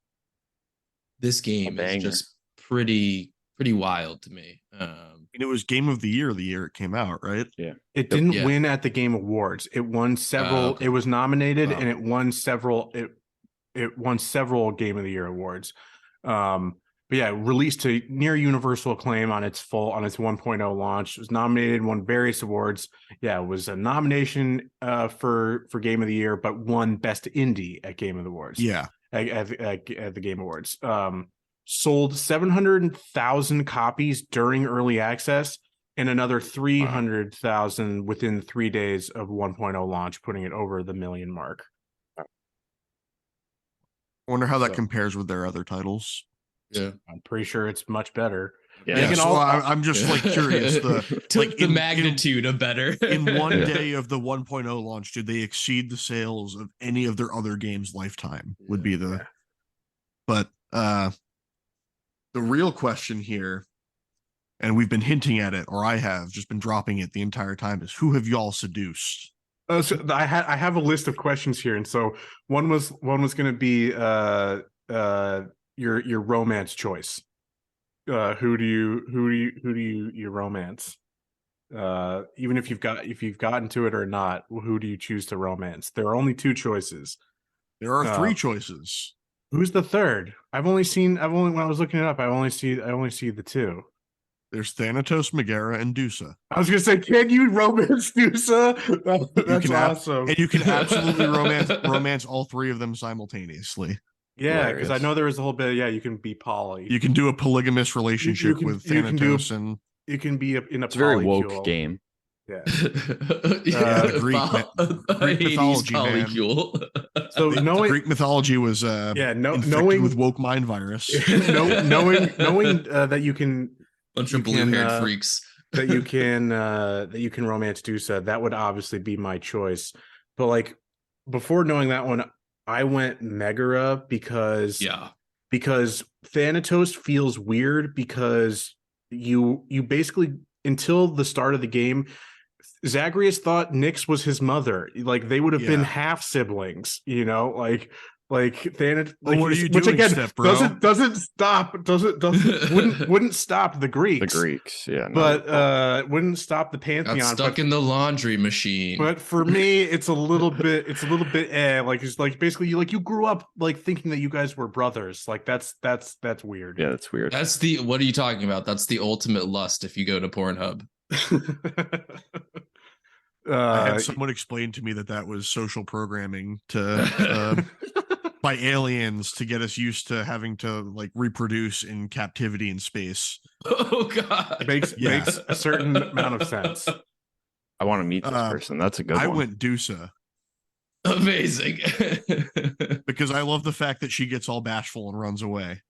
this game is just pretty wild to me. And it was Game of the Year the year it came out, right? Yeah. It didn't Yeah. win at the Game Awards. It won several. Okay. It was nominated Oh. and it won several. It won several Game of the Year awards. But yeah, released to near universal acclaim on its 1.0 launch. It was nominated, won various awards. Yeah, it was a nomination for Game of the Year, but won Best Indie at Game of the Awards. Yeah. At the Game Awards. Sold 700,000 copies during early access and another 300,000 within 3 days of 1.0 launch, putting it over the million mark. I wonder how that So- compares with their other titles. Yeah. I'm pretty sure it's much better. Yeah. They can So all- I'm just like curious. Took the magnitude of better. In one Yeah. day of the 1.0 launch, did they exceed the sales of any of their other games' lifetime? Would be the. Yeah. But the real question here, and we've been hinting at it, or I have just been dropping it the entire time, is who have y'all seduced? So I have a list of questions here, and so one was going to be your romance choice. Who do you romance? Even if you've gotten to it or not, who do you choose to romance? There are only two choices. There are three choices. Who's the third? When I was looking it up, I only see the two. There's Thanatos, Megara, and Dusa. I was gonna say, can you romance Dusa? That's awesome. And you can absolutely romance all three of them simultaneously. Yeah, because I Hilarious. know there was a whole bit. Yeah, you can be poly. You can do a polygamous relationship with you can do- Thanatos and You can be in a It's a very polycule. woke game. Yeah. the Greek mythology, man. polycule. So the knowing Greek mythology was knowing infected with woke mind virus. knowing that you can Bunch you of blue-haired can, freaks. that you can romance Dusa, that would obviously be my choice. But like before knowing that one, I went Megara because Thanatos feels weird because you basically until the start of the game, Zagreus thought Nyx was his mother. Like they would have been Yeah. half siblings, like Thanatos. Well, what are you which doing, again Step Bro? wouldn't stop the Greeks. The Greeks, yeah. But wouldn't stop the Got pantheon. stuck in the laundry machine. But for me, it's a little bit like it's like basically you grew up like thinking that you guys were brothers. Like that's weird. yeah, that's weird. That's what are you talking about? That's the ultimate lust if you go to Pornhub. I had someone explain to me that was social programming to by aliens to get us used to having to like reproduce in captivity in space. Oh god. makes a certain amount of sense. I want to meet this person. That's a good I one. went Dusa Amazing. because I love the fact that she gets all bashful and runs away.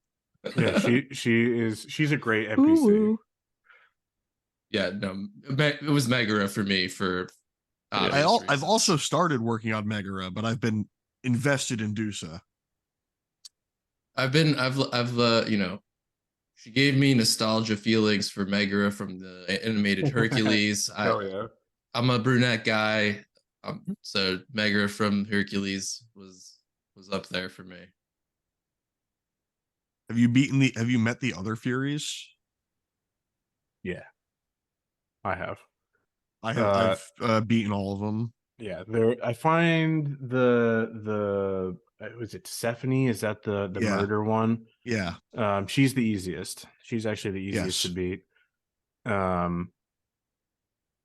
Yeah, she's a great NPC. Ooh. Yeah, no, it was Megara for me for obvious I've reasons. also started working on Megara, but I've been invested in Dusa. I've she gave me nostalgia feelings for Megara from the animated Hercules. Yeah. I'm a brunette guy, so Megara from Hercules was up there for me. Have you met the other Furies? Yeah, I have. I've beaten all of them. Yeah, there. I find the was it Stephanie? Is that the Yeah. murder one? Yeah. She's the easiest. She's actually the easiest to Yes. beat. Um,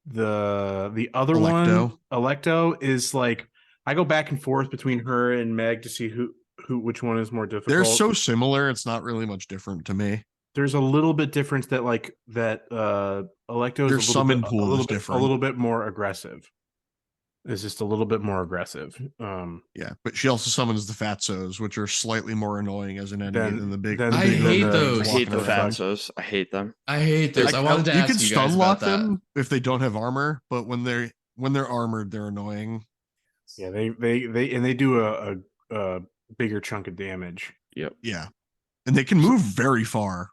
the other one, Electo. Electo, is like I go back and forth between her and Meg to see which one is more difficult. They're so similar, it's not really much different to me. There's a little bit difference that Electo is Their summon pool is a different. little bit more aggressive. It's just a little bit more aggressive. Yeah, but she also summons the Fatzos, which are slightly more annoying as an enemy than the big. I hate those. I hate the walking around. Fatzos. I hate them. I hate those. I wanted to you ask can you guys stun about lock that. them if they don't have armor, but when they're armored, they're annoying. Yeah, they do a bigger chunk of damage. Yep. Yeah, and they can move very far.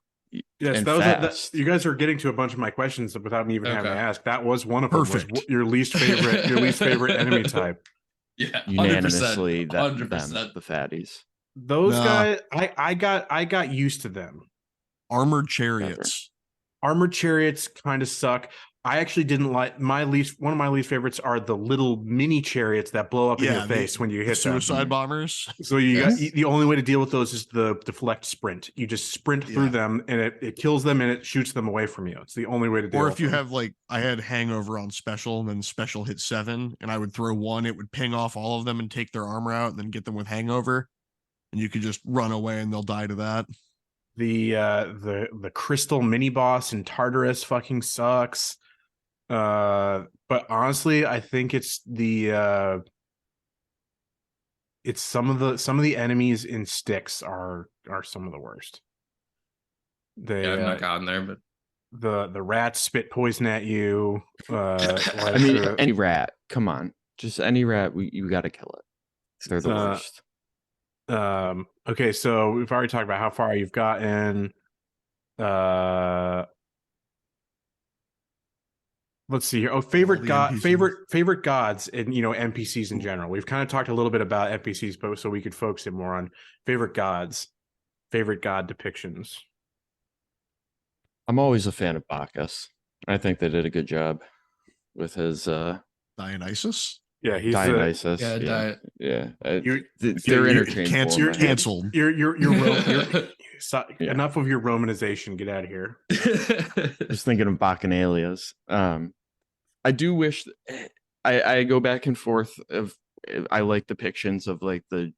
Yes, and that was fast. you guys are getting to a bunch of my questions without me even having to Okay. ask. That was one of them. Perfect. Was your least favorite enemy type. Yeah, 100%, Unanimously, them, 100%. the fatties. Those Nah. guys, I got used to them. Armored chariots. Armored chariots kind of suck. I actually didn't like one of my least favorites are the little mini chariots that blow up in your face when you the hit them. suicide bombers. So the only way to deal with those is the deflect sprint. You just sprint through them and it kills them and it shoots them away from you. It's the only way to deal with them. Or if you have I had hangover on special and then special hit 7 and I would throw one, it would ping off all of them and take their armor out and then get them with hangover. And you could just run away and they'll die to that. The crystal mini boss in Tartarus fucking sucks. But honestly, I think it's some of the enemies in Styx are some of the worst. I've not gotten there, but the rats spit poison at you. I mean, any rat. Come on, just any rat. You got to kill it. They're the worst. Okay, so we've already talked about how far you've gotten. Let's see here. Oh, favorite gods and NPCs in general. We've kind of talked a little bit about NPCs, but so we could focus it more on favorite gods, favorite god depictions. I'm always a fan of Bacchus. I think they did a good job with his Dionysus. Yeah, he's Dionysus. They're interchangeable. You're canceled. You're enough of your Romanization. Get out of here. Just thinking of Bacchanalias. I do wish I go back and forth of I like depictions of like the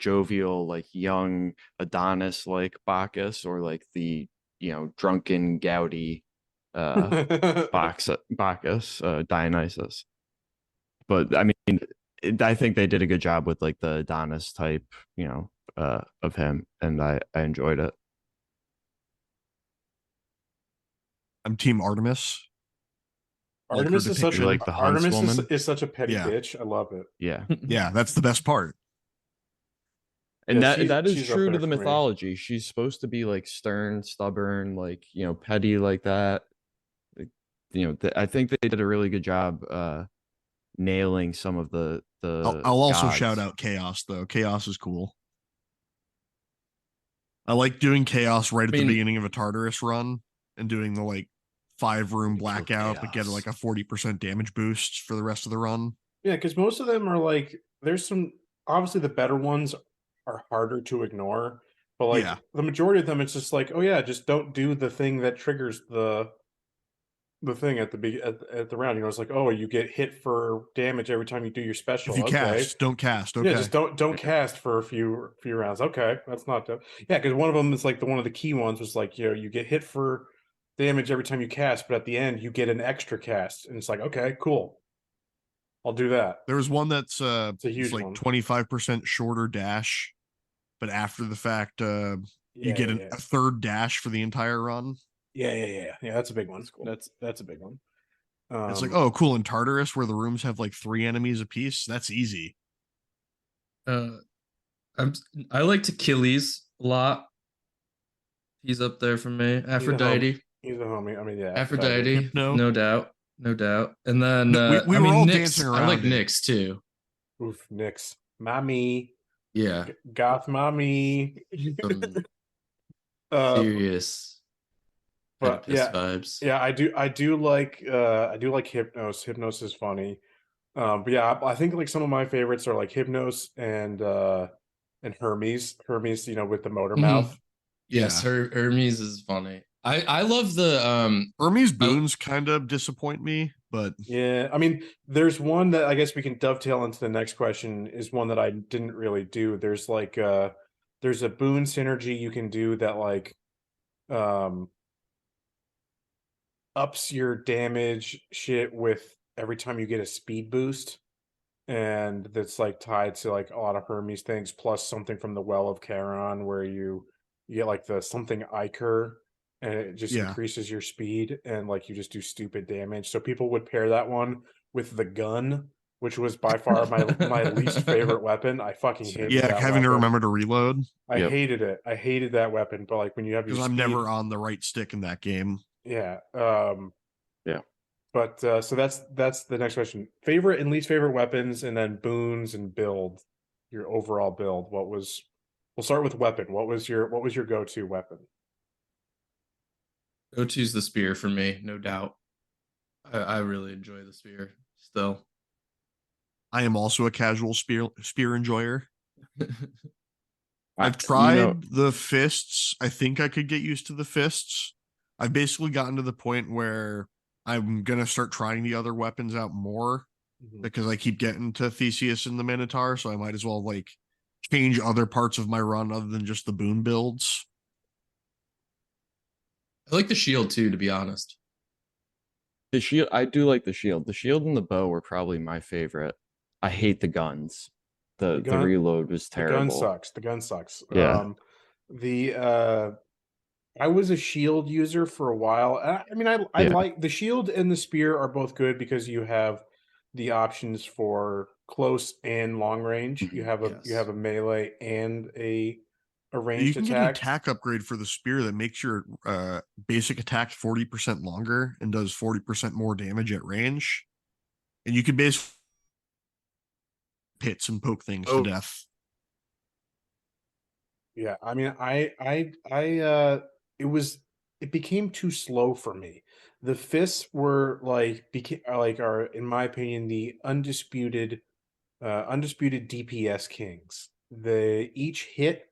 jovial, like young Adonis like Bacchus, or like the drunken Gaudy Bacchus, Dionysus. But I mean, I think they did a good job with like the Adonis type, of him, and I enjoyed it. I'm team Artemis. Artemis is such like the huntswoman. is such a petty bitch. I love it. Yeah, yeah, that's the best part. And that is she's true up to there the for me. mythology. She's supposed to be like stern, stubborn, like petty like that. I think they did a really good job nailing some of the I'll also gods. shout out Chaos though. Chaos is cool. I like doing Chaos right at the beginning of a Tartarus run and doing the 5-room blackout, but get like a 40% damage boost for the rest of the run. Yeah, because most of them are there's some obviously the better ones are harder to ignore, but the majority of them it's just just don't do the thing that triggers the thing at the round. It's you get hit for damage every time you do your special. If you cast, don't cast. Okay. Yeah, just don't cast for a few rounds. Okay, that's not dope. Yeah, because one of them is one of the key ones was you get hit for damage every time you cast, but at the end you get an extra cast, and it's okay, cool. I'll do that. There was one that's it's a huge it's one. 25% shorter dash, but after the fact, you get a third dash for the entire run. Yeah. That's a big one. That's cool. That's a big one. It's oh, cool. In Tartarus, where the rooms have 3 enemies apiece, that's easy. I liked Achilles a lot. He's up there for me. Aphrodite. He's a homie. I mean, yeah. Aphrodite, no doubt. And then we were all Nyx, dancing around. I like Nyx too. Oof, Nyx. Mommy. Yeah. Goth mommy. Serious. Kind of But piss yeah, vibes. yeah, I do like Hypnos. Hypnos is funny. But yeah, I think like some of my favorites are like Hypnos and Hermes. Hermes, with the motor Mhm. mouth. Yes, Yeah. Hermes is funny. I love the Hermes I, boons kind of disappoint me, but Yeah, I mean, there's one that I guess we can dovetail into the next question is one that I didn't really do. There's a boon synergy you can do that like um ups your damage shit with every time you get a speed boost. And that's like tied to like a lot of Hermes things, plus something from the Well of Charon where you get like the something Iker and it just yeah. increases your speed and like you just do stupid damage. So people would pair that one with the gun, which was by far my least favorite weapon. I fucking Same. hated Yeah, that having to weapon. remember to reload I Yep. hated it. I hated that weapon, but like when you have your because I'm speed, never on the right stick in that game. yeah. Yeah. But so that's the next question. Favorite and least favorite weapons, and then boons and build. Your overall build. We'll start with weapon. What was your go-to weapon? go-to's the spear for me, no doubt. I really enjoy the spear still. I am also a casual spear enjoyer. I, I've you know, tried the fists. I think I could get used to the fists. I've basically gotten to the point where I'm gonna start trying the other weapons out more Mhm. because I keep getting to Theseus and the Minotaur, so I might as well like change other parts of my run other than just the boon builds. I like the shield too, to be honest. the shield, I do like the shield. The shield and the bow were probably my favorite. I hate the guns. The The gun, reload was the gun terrible. sucks. The gun sucks. Yeah. The I was a shield user for a while. I mean, I Yeah. like the shield and the spear are both good because you have the options for close and long range. You Mhm. have Yes. a melee and a You ranged can get an attack. attack upgrade for the spear that makes your basic attack 40% longer and does 40% more damage at range. And you can basically hit and poke things to Oh, death. Yeah, I mean, it became too slow for me. The fists were like became like are in my opinion the undisputed DPS kings. The each hit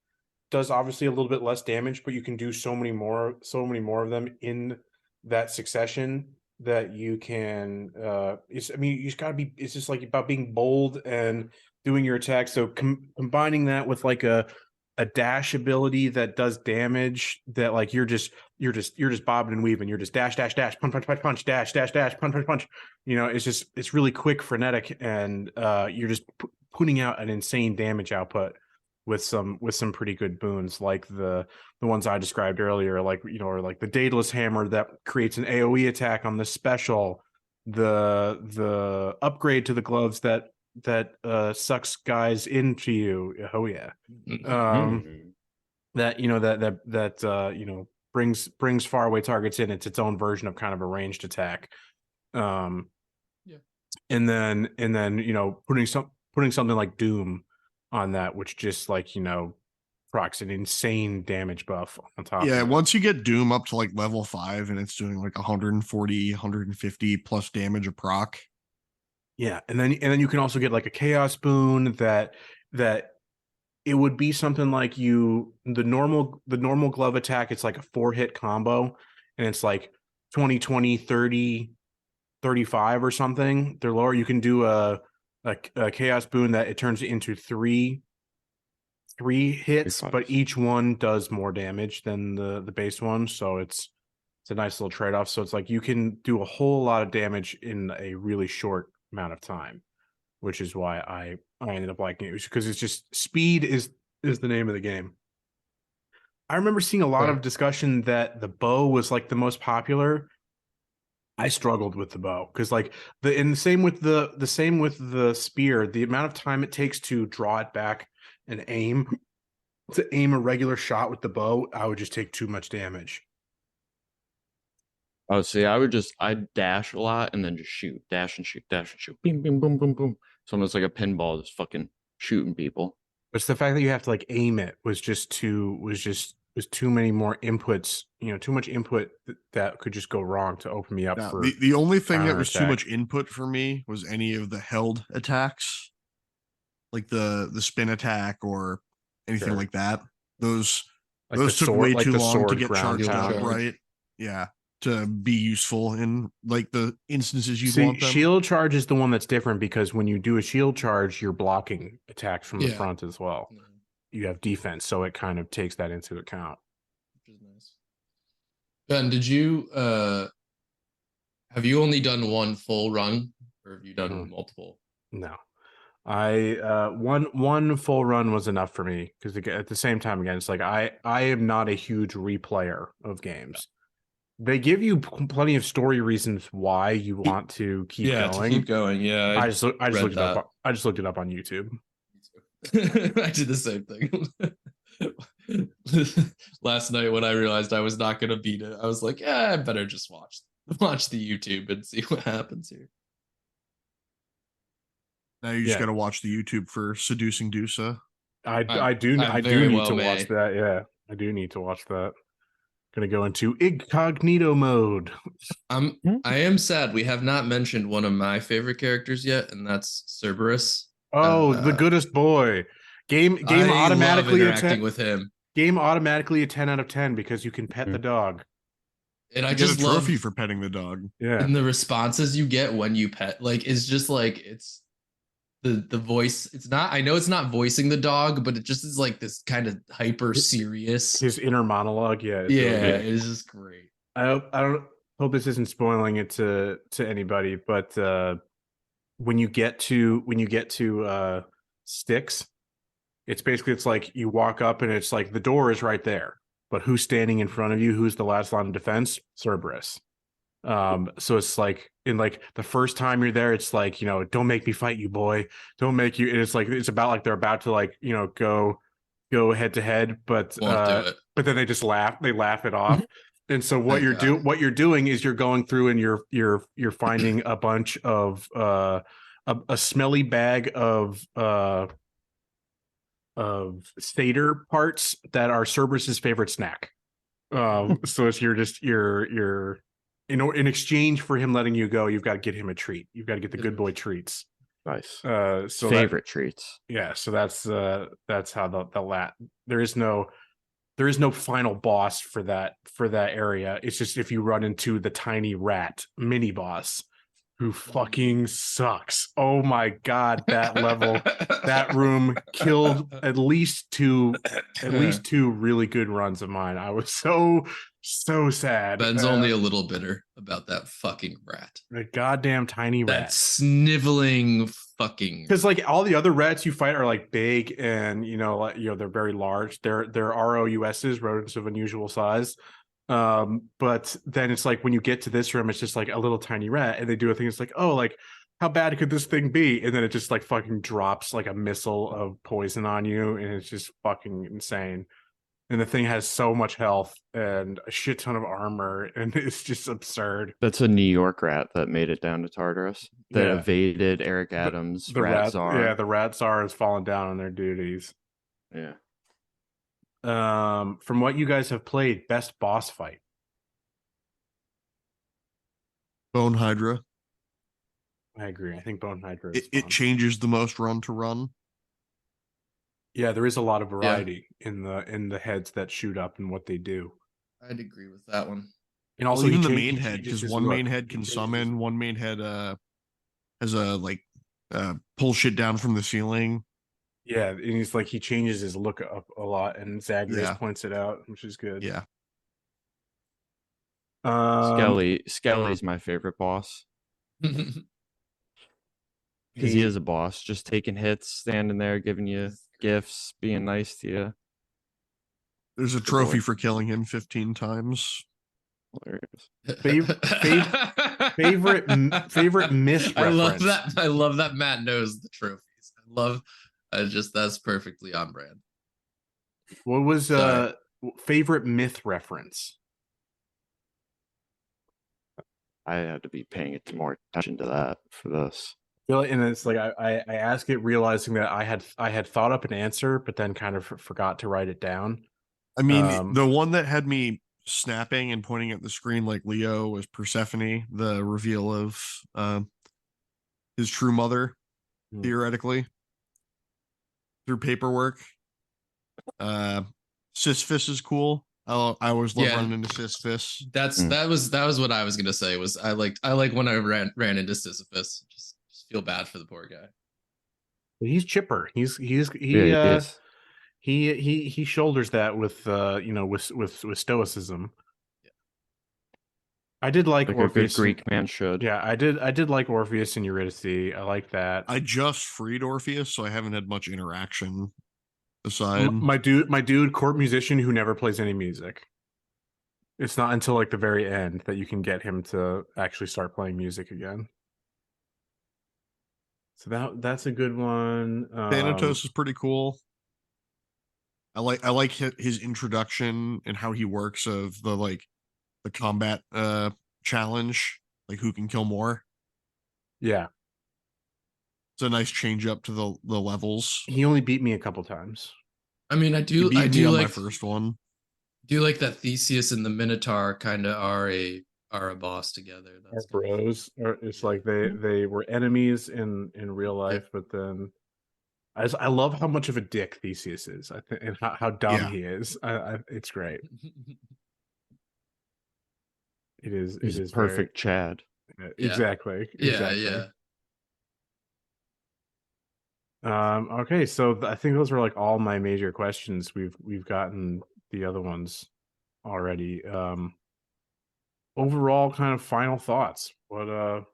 does obviously a little bit less damage, but you can do so many more of them in that succession that you can I mean you just gotta be it's just like about being bold and doing your attack. So combining that with like a dash ability that does damage that like you're just bobbing and weaving. You're just dash dash dash punch punch punch punch dash dash dash punch punch punch. It's really quick, frenetic, and you're just putting out an insane damage output with some pretty good boons like the ones I described earlier, like or like the Daedalus Hammer that creates an AOE attack on the special, the upgrade to the gloves that sucks guys into you. Oh yeah. Um mm. that brings faraway targets in. It's its own version of kind of a ranged attack. Um Yeah. and then putting something like Doom on that, which just like procs an insane damage buff on top Yeah, of it. once you get Doom up to like level 5 and it's doing like 140, 150 plus damage a proc. Yeah, and then you can also get like a chaos boon that it would be something like the normal glove attack. It's like a 4-hit combo, and it's like 20 20 30 35 or something. They're lower. You can do a chaos boon that it turns into three Three hits, but fives. each one does more damage than the base one. So it's a nice little trade-off. So it's like you can do a whole lot of damage in a really short amount of time, which is why I ended up liking it, because it's just speed is the name of the game. I remember seeing a lot of Fair. discussion that the bow was like the most popular. I struggled with the bow because like the same with the spear, the amount of time it takes to draw it back and aim a regular shot with the bow, I would just take too much damage. Oh, see, I'd dash a lot and then just shoot, dash and shoot, dash and shoot, boom, boom, boom, boom, boom. So almost like a pinball, just fucking shooting people. It's the fact that you have to like aim it was just was too many more inputs, too much input that could just go wrong to open me up Now, for the only thing that was too counterattack. much input for me was any of the held attacks, like the spin attack or anything Sure. like that. Those Like the took sword, way like too the long to sword get ground charged up, pound. charge. right? Yeah, to be useful in like the instances you'd See, want them. shield charge is the one that's different because when you do a shield charge, you're blocking attacks from the Yeah. front as well. Yeah, You have defense, so it kind of takes that into account. which is nice. Ben, did you have you only done one full run, or have you done multiple? No, I one full run was enough for me because at the same time, again, it's like I am not a huge replayer of games. They give you plenty of story reasons why you want to keep Yeah, going. to keep going. Yeah, I just read looked it that. up. I just looked it up on YouTube. I did the same thing. Last night when I realized I was not going to beat it, I was like, yeah, I better just watch the YouTube and see what happens here. Now you just Yeah. got to watch the YouTube for seducing Dusa. I do very need well to may. watch that. Yeah, I do need to watch that. Gonna go into incognito mode. I am sad we have not mentioned one of my favorite characters yet, and that's Cerberus. Oh, the goodest boy. Game I love automatically interacting with him. Game automatically a 10 out of 10 because you can pet the dog. And I You get a just love trophy for petting the dog. Yeah. and the responses you get when you pet, like, it's just like it's the voice. It's not. I know it's not voicing the dog, but it just is like this kind of hyper serious. His inner monologue, yeah. Yeah, really good. it's just great. I don't hope this isn't spoiling it to anybody, but when you get to Styx, it's like you walk up and it's like the door is right there, but who's standing in front of you? Who's the last line of defense? Cerberus. So it's like in like the first time you're there, it's like, don't make me fight you, boy. Don't make you. And it's like it's about like they're about to like, go head to head, but Won't do it. but then they just laugh. They laugh it off. And so what Thank you're doing is you're going through and you're finding a bunch of a smelly bag of Seder parts that are Cerberus's favorite snack. So it's you're in exchange for him letting you go, you've got to get him a treat. You've got to get the good boy treats. Nice. So favorite treats. Yeah, so that's how the there is no final boss for that area. It's just if you run into the tiny rat mini boss who fucking sucks. Oh my god, that level, that room killed at least two really good runs of mine. I was so sad. Ben's only a little bitter about that fucking rat. The goddamn tiny rat. That sniveling fucking. Because like all the other rats you fight are like big and they're very large. They're ROUSs, rodents of unusual size. But then it's like when you get to this room, it's just like a little tiny rat, and they do a thing. It's like, oh, like how bad could this thing be? And then it just like fucking drops like a missile of poison on you, and it's just fucking insane. And the thing has so much health and a shit ton of armor, and it's just absurd. That's a New York rat that made it down to Tartarus. That Yeah. evaded Eric Adams, The Rat Czar. Yeah, the rat czar has fallen down on their duties. Yeah. From what you guys have played, best boss fight. Bone Hydra. I agree. I think Bone Hydra is It fun. changes the most run to run. Yeah, there is a lot of variety in the heads that shoot up and what they do. I'd agree with that one. And also, Well, even he the cha- main he head, changes because his one look. main head He can changes his- summon, one main head has a pull shit down from the ceiling. Yeah, and he's like he changes his look up a lot, and Zagreus Yeah. points it out, which is good. Yeah. Skelly's my favorite boss. Because he is a boss, just taking hits, standing there, giving you gifts, being nice to you. There's a trophy for killing him 15 times. Hilarious. Favorite myth I love reference. that. I love that Matt knows the trophies. That's perfectly on brand. What was Sorry. favorite myth reference? I had to be paying more attention to that for this. And it's like I ask it realizing that I had thought up an answer, but then kind of forgot to write it down. I mean, the one that had me snapping and pointing at the screen like Leo was Persephone, the reveal of his true mother, theoretically, through paperwork. Sisyphus is cool. I always love running into Sisyphus. That was what I was gonna say. Was I like when I ran into Sisyphus. Just feel bad for the poor guy. He's chipper. He shoulders that with with stoicism. Yeah. I did like a Orpheus. good Greek man should. Yeah, I did like Orpheus and Eurydice. I like that. I just freed Orpheus, so I haven't had much interaction aside. My dude, court musician who never plays any music. It's not until like the very end that you can get him to actually start playing music again. So that's a good one. Thanatos is pretty cool. I like his introduction and how he works of the combat challenge, like who can kill more. Yeah. It's a nice change up to the levels. He only beat me a couple times. I mean, I do like my first one. Do like that Theseus and the Minotaur kind of are a boss together. That's bros. It's like they were enemies in real life, but then I love how much of a dick Theseus is. I think, and how dumb he is. It's great. It is. He's it is perfect, Chad. Exactly. Yeah. Okay, so I think those were like all my major questions. We've gotten the other ones already. Overall kind of final thoughts. Where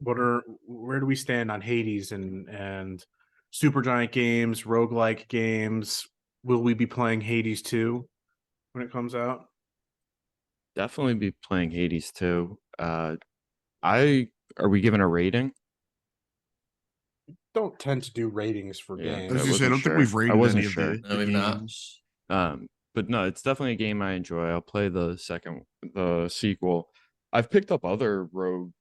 do we stand on Hades and Supergiant Games, roguelike games? Will we be playing Hades 2 when it comes out? Definitely be playing Hades 2. Are we given a rating? Don't tend to do ratings for I games. was gonna say, I don't think we've rated any of the No, we've not. games. But no, it's definitely a game I enjoy. I'll play the sequel. I've picked up other rogue-lites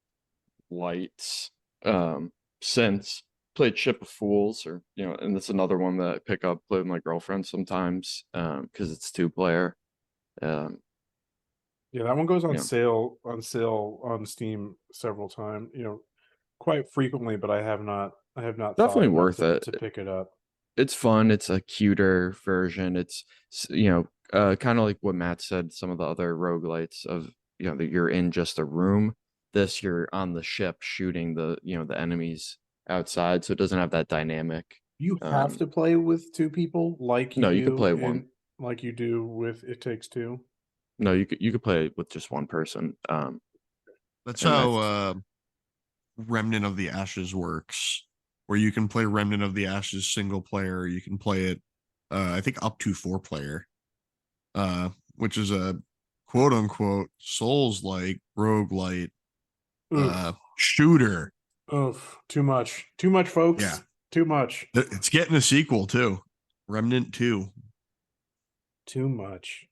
since. Played Ship of Fools, and that's another one that I pick up, play with my girlfriend sometimes, because it's 2-player. Yeah, that one goes on sale on Steam several times, quite frequently, but I have not definitely worth it to pick it up. It's fun. It's a cuter version. It's kind of like what Matt said, some of the other roguelites of that you're in just a room. This, you're on the ship shooting the enemies outside, so it doesn't have that dynamic. You have to play with 2 people you can play one, like you do with It Takes Two. No, you could play with just one person. That's how Remnant of the Ashes works, where you can play Remnant of the Ashes single player. You can play it, I think, up to 4-player, which is a quote unquote Souls-like roguelite shooter. Oof, too much, folks. Yeah, too much. It's getting a sequel too, Remnant 2. Too much.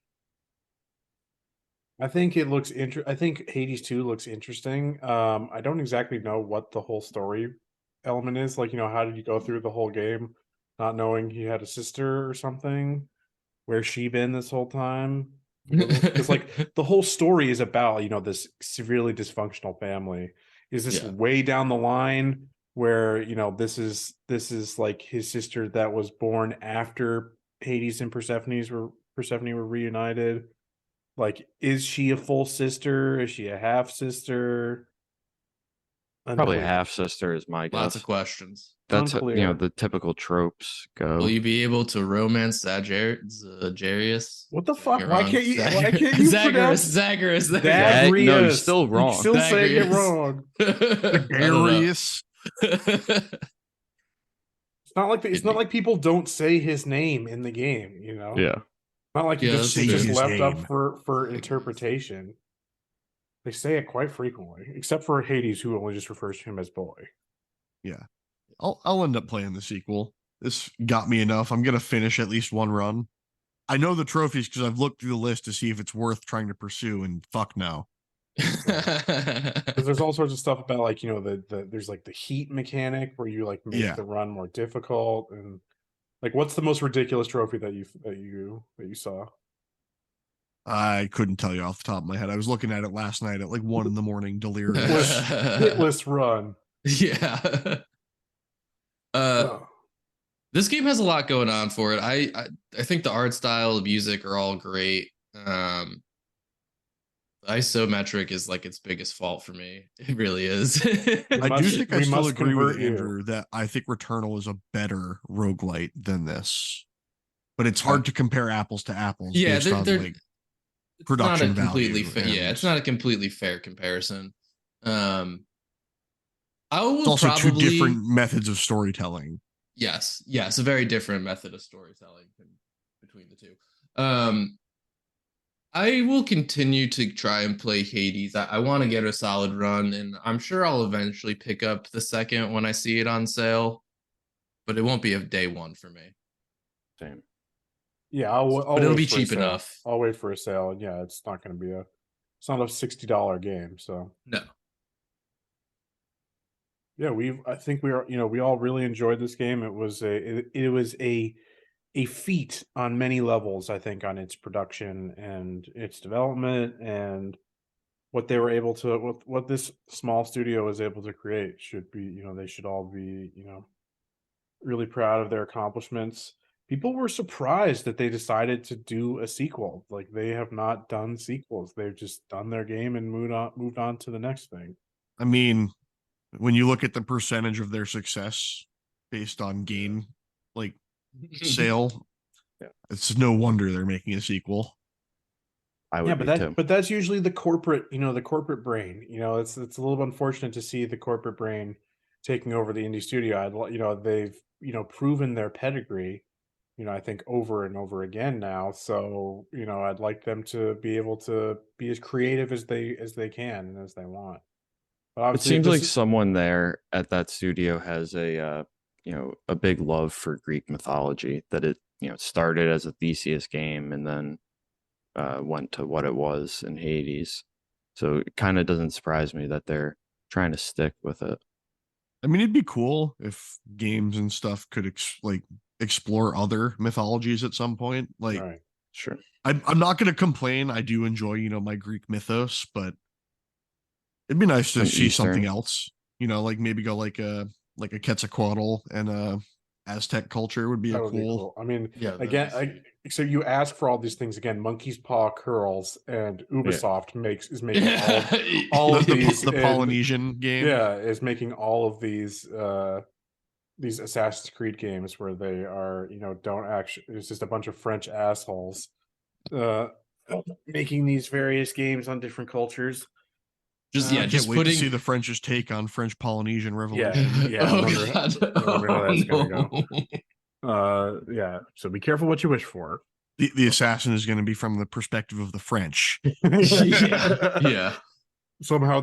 I think it looks I think Hades 2 looks interesting. I don't exactly know what the whole story element is. Like, how did you go through the whole game not knowing he had a sister or something? Where's she been this whole time? Because like the whole story is about, this severely dysfunctional family. Is this way down the line where, this is like his sister that was born after Hades and Persephone were reunited? Like, is she a full sister? Is she a half sister? Probably a half sister is my guess. Lots of questions. That's the typical tropes go. Will you be able to romance Zagreus? What the fuck? Why can't you Zagreus? Zagreus. No, you're still wrong. You're still saying it wrong. Zagreus. It's not like people don't say his name in the game, Yeah. Not like it's just left up for Zagreus. interpretation. They say it quite frequently, except for Hades, who only just refers to him as boy. Yeah. I'll end up playing the sequel. This got me enough. I'm gonna finish at least one run. I know the trophies because I've looked through the list to see if it's worth trying to pursue, and fuck no. Because there's all sorts of stuff about there's like the heat mechanic where you like make the run more difficult, and Like, what's the most ridiculous trophy that you saw? I couldn't tell you off the top of my head. I was looking at it last night at like 1 a.m, delirious. Hitless run. Yeah. Oh. This game has a lot going on for it. I think the art style, the music are all great. Isometric is like its biggest fault for me. It really is. I do think I we still must agree with convert you. Andrew that I think Returnal is a better roguelite than this. But it's hard to compare apples to apples Yeah, based on like production value. It's not a completely fair comparison. I will It's also probably two different methods of storytelling. yes, a very different method of storytelling between the two. I will continue to try and play Hades. I want to get a solid run, and I'm sure I'll eventually pick up the second when I see it on sale, but it won't be a day one for me. Same. Yeah, I'll But it'll wait be for a cheap sale. enough. I'll wait for a sale, and yeah, it's not going to be it's not a $60 game. So No. yeah, I think we are, we all really enjoyed this game. It was a feat on many levels, I think, on its production and its development, and what they were able to, what this small studio was able to create should be, they should all be, really proud of their accomplishments. People were surprised that they decided to do a sequel. Like, they have not done sequels. They've just done their game and moved on to the next thing. I mean, when you look at the percentage of their success based on game like sale, Yeah. it's no wonder they're making a sequel. I would be too. But that's usually the corporate, the corporate brain. It's a little unfortunate to see the corporate brain taking over the indie studio. They've proven their pedigree, I think over and over again now. So I'd like them to be able to be as creative as they can and as they want. But It obviously, seems like someone there at that studio has a big love for Greek mythology, that it started as a Theseus game and then went to what it was in Hades. So it kind of doesn't surprise me that they're trying to stick with it. I mean, it'd be cool if games and stuff could explore other mythologies at some point. Like, right. Sure. I'm not going to complain. I do enjoy, my Greek mythos, but it'd be nice to see something else. Like maybe go like a Quetzalcoatl and a Aztec culture would be That a would be cool. I mean, Yeah, again, so you ask for all these things again. Monkey's Paw Curls and Ubisoft is making all of these the Polynesian game. Yeah, is making all of these Assassin's Creed games where they are, don't actually, it's just a bunch of French assholes making these various games on different cultures. Just I can't wait putting to see the French's take on French Polynesian Yeah, revolution. yeah. Oh, I wonder how that's gonna no. go. Yeah. So be careful what you wish for. The assassin is going to be from the perspective of the French. Yeah. Somehow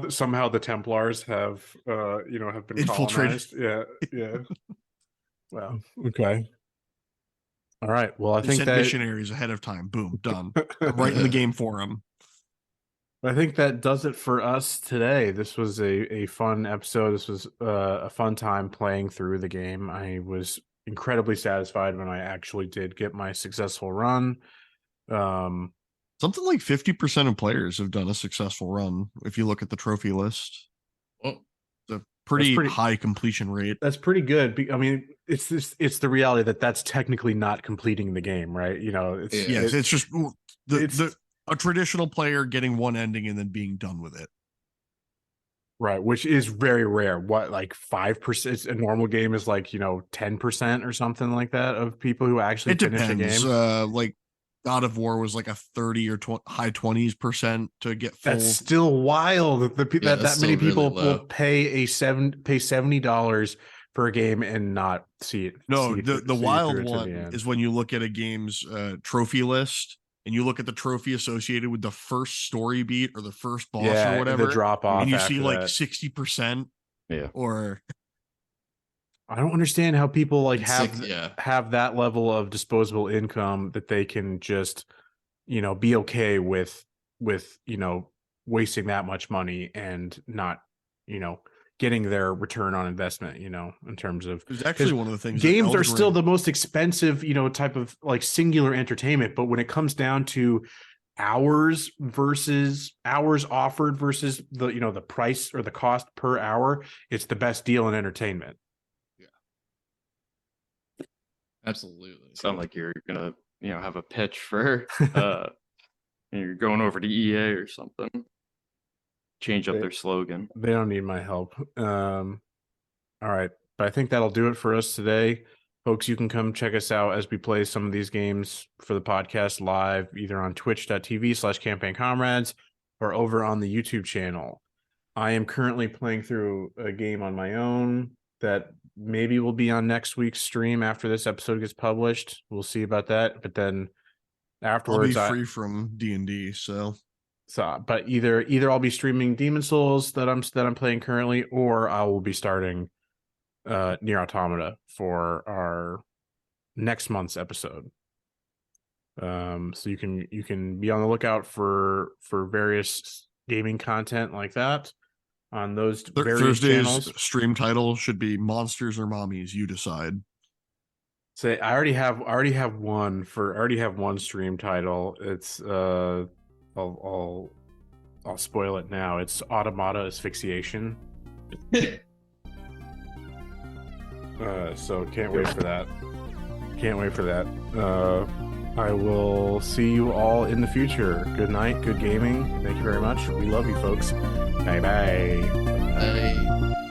the Templars have have been Infiltrated. colonized. Yeah. Well, okay. All right. Well, I They think sent that missionaries ahead of time. Boom, done. I'm writing the game for them. I think that does it for us today. This was a fun episode. This was a fun time playing through the game. I was incredibly satisfied when I actually did get my successful run. Something like 50% of players have done a successful run. If you look at the trophy list, Well, it's a pretty high completion rate. That's pretty good. I mean, it's the reality that that's technically not completing the game, right? It's just a traditional player getting one ending and then being done with it. Right, which is very rare. What, like 5%? A normal game is like 10% or something like that of people who actually finish a game. Like God of War was like a 30 or high 20% to get full. That's still wild. That many people will pay $70 for a game and not see it. No, the wild one is when you look at a game's trophy list and you look at the trophy associated with the first story beat or the first boss or whatever, the drop off, and you see like 60%. Yeah. Or I don't understand how people have that level of disposable income that they can just be okay with wasting that much money and not getting their return on investment, in terms of, It was actually one of the things. Games that are still Elden the most expensive, type of like singular entertainment. But when it comes down to hours offered versus the price or the cost per hour, it's the best deal in entertainment. Absolutely. Sound like you're gonna, have a pitch for you're going over to EA or something. Change up their slogan. They don't need my help. All right. But I think that'll do it for us today. Folks, you can come check us out as we play some of these games for the podcast live, either on twitch.tv/campaign comrades or over on the YouTube channel. I am currently playing through a game on my own that maybe will be on next week's stream after this episode gets published. We'll see about that. But then afterwards, I'll be free from D&D, so but either I'll be streaming Demon Souls that I'm playing currently, or I will be starting Nier Automata for our next month's episode. So you can be on the lookout for various gaming content like that on those various Thursday's channels. stream title should be Monsters or Mommies, you decide. Say, I already have one stream title. It's I'll spoil it now. It's Automata Asphyxiation. So can't wait for that. I will see you all in the future. Good night, good gaming. Thank you very much. We love you, folks. Bye bye. Bye.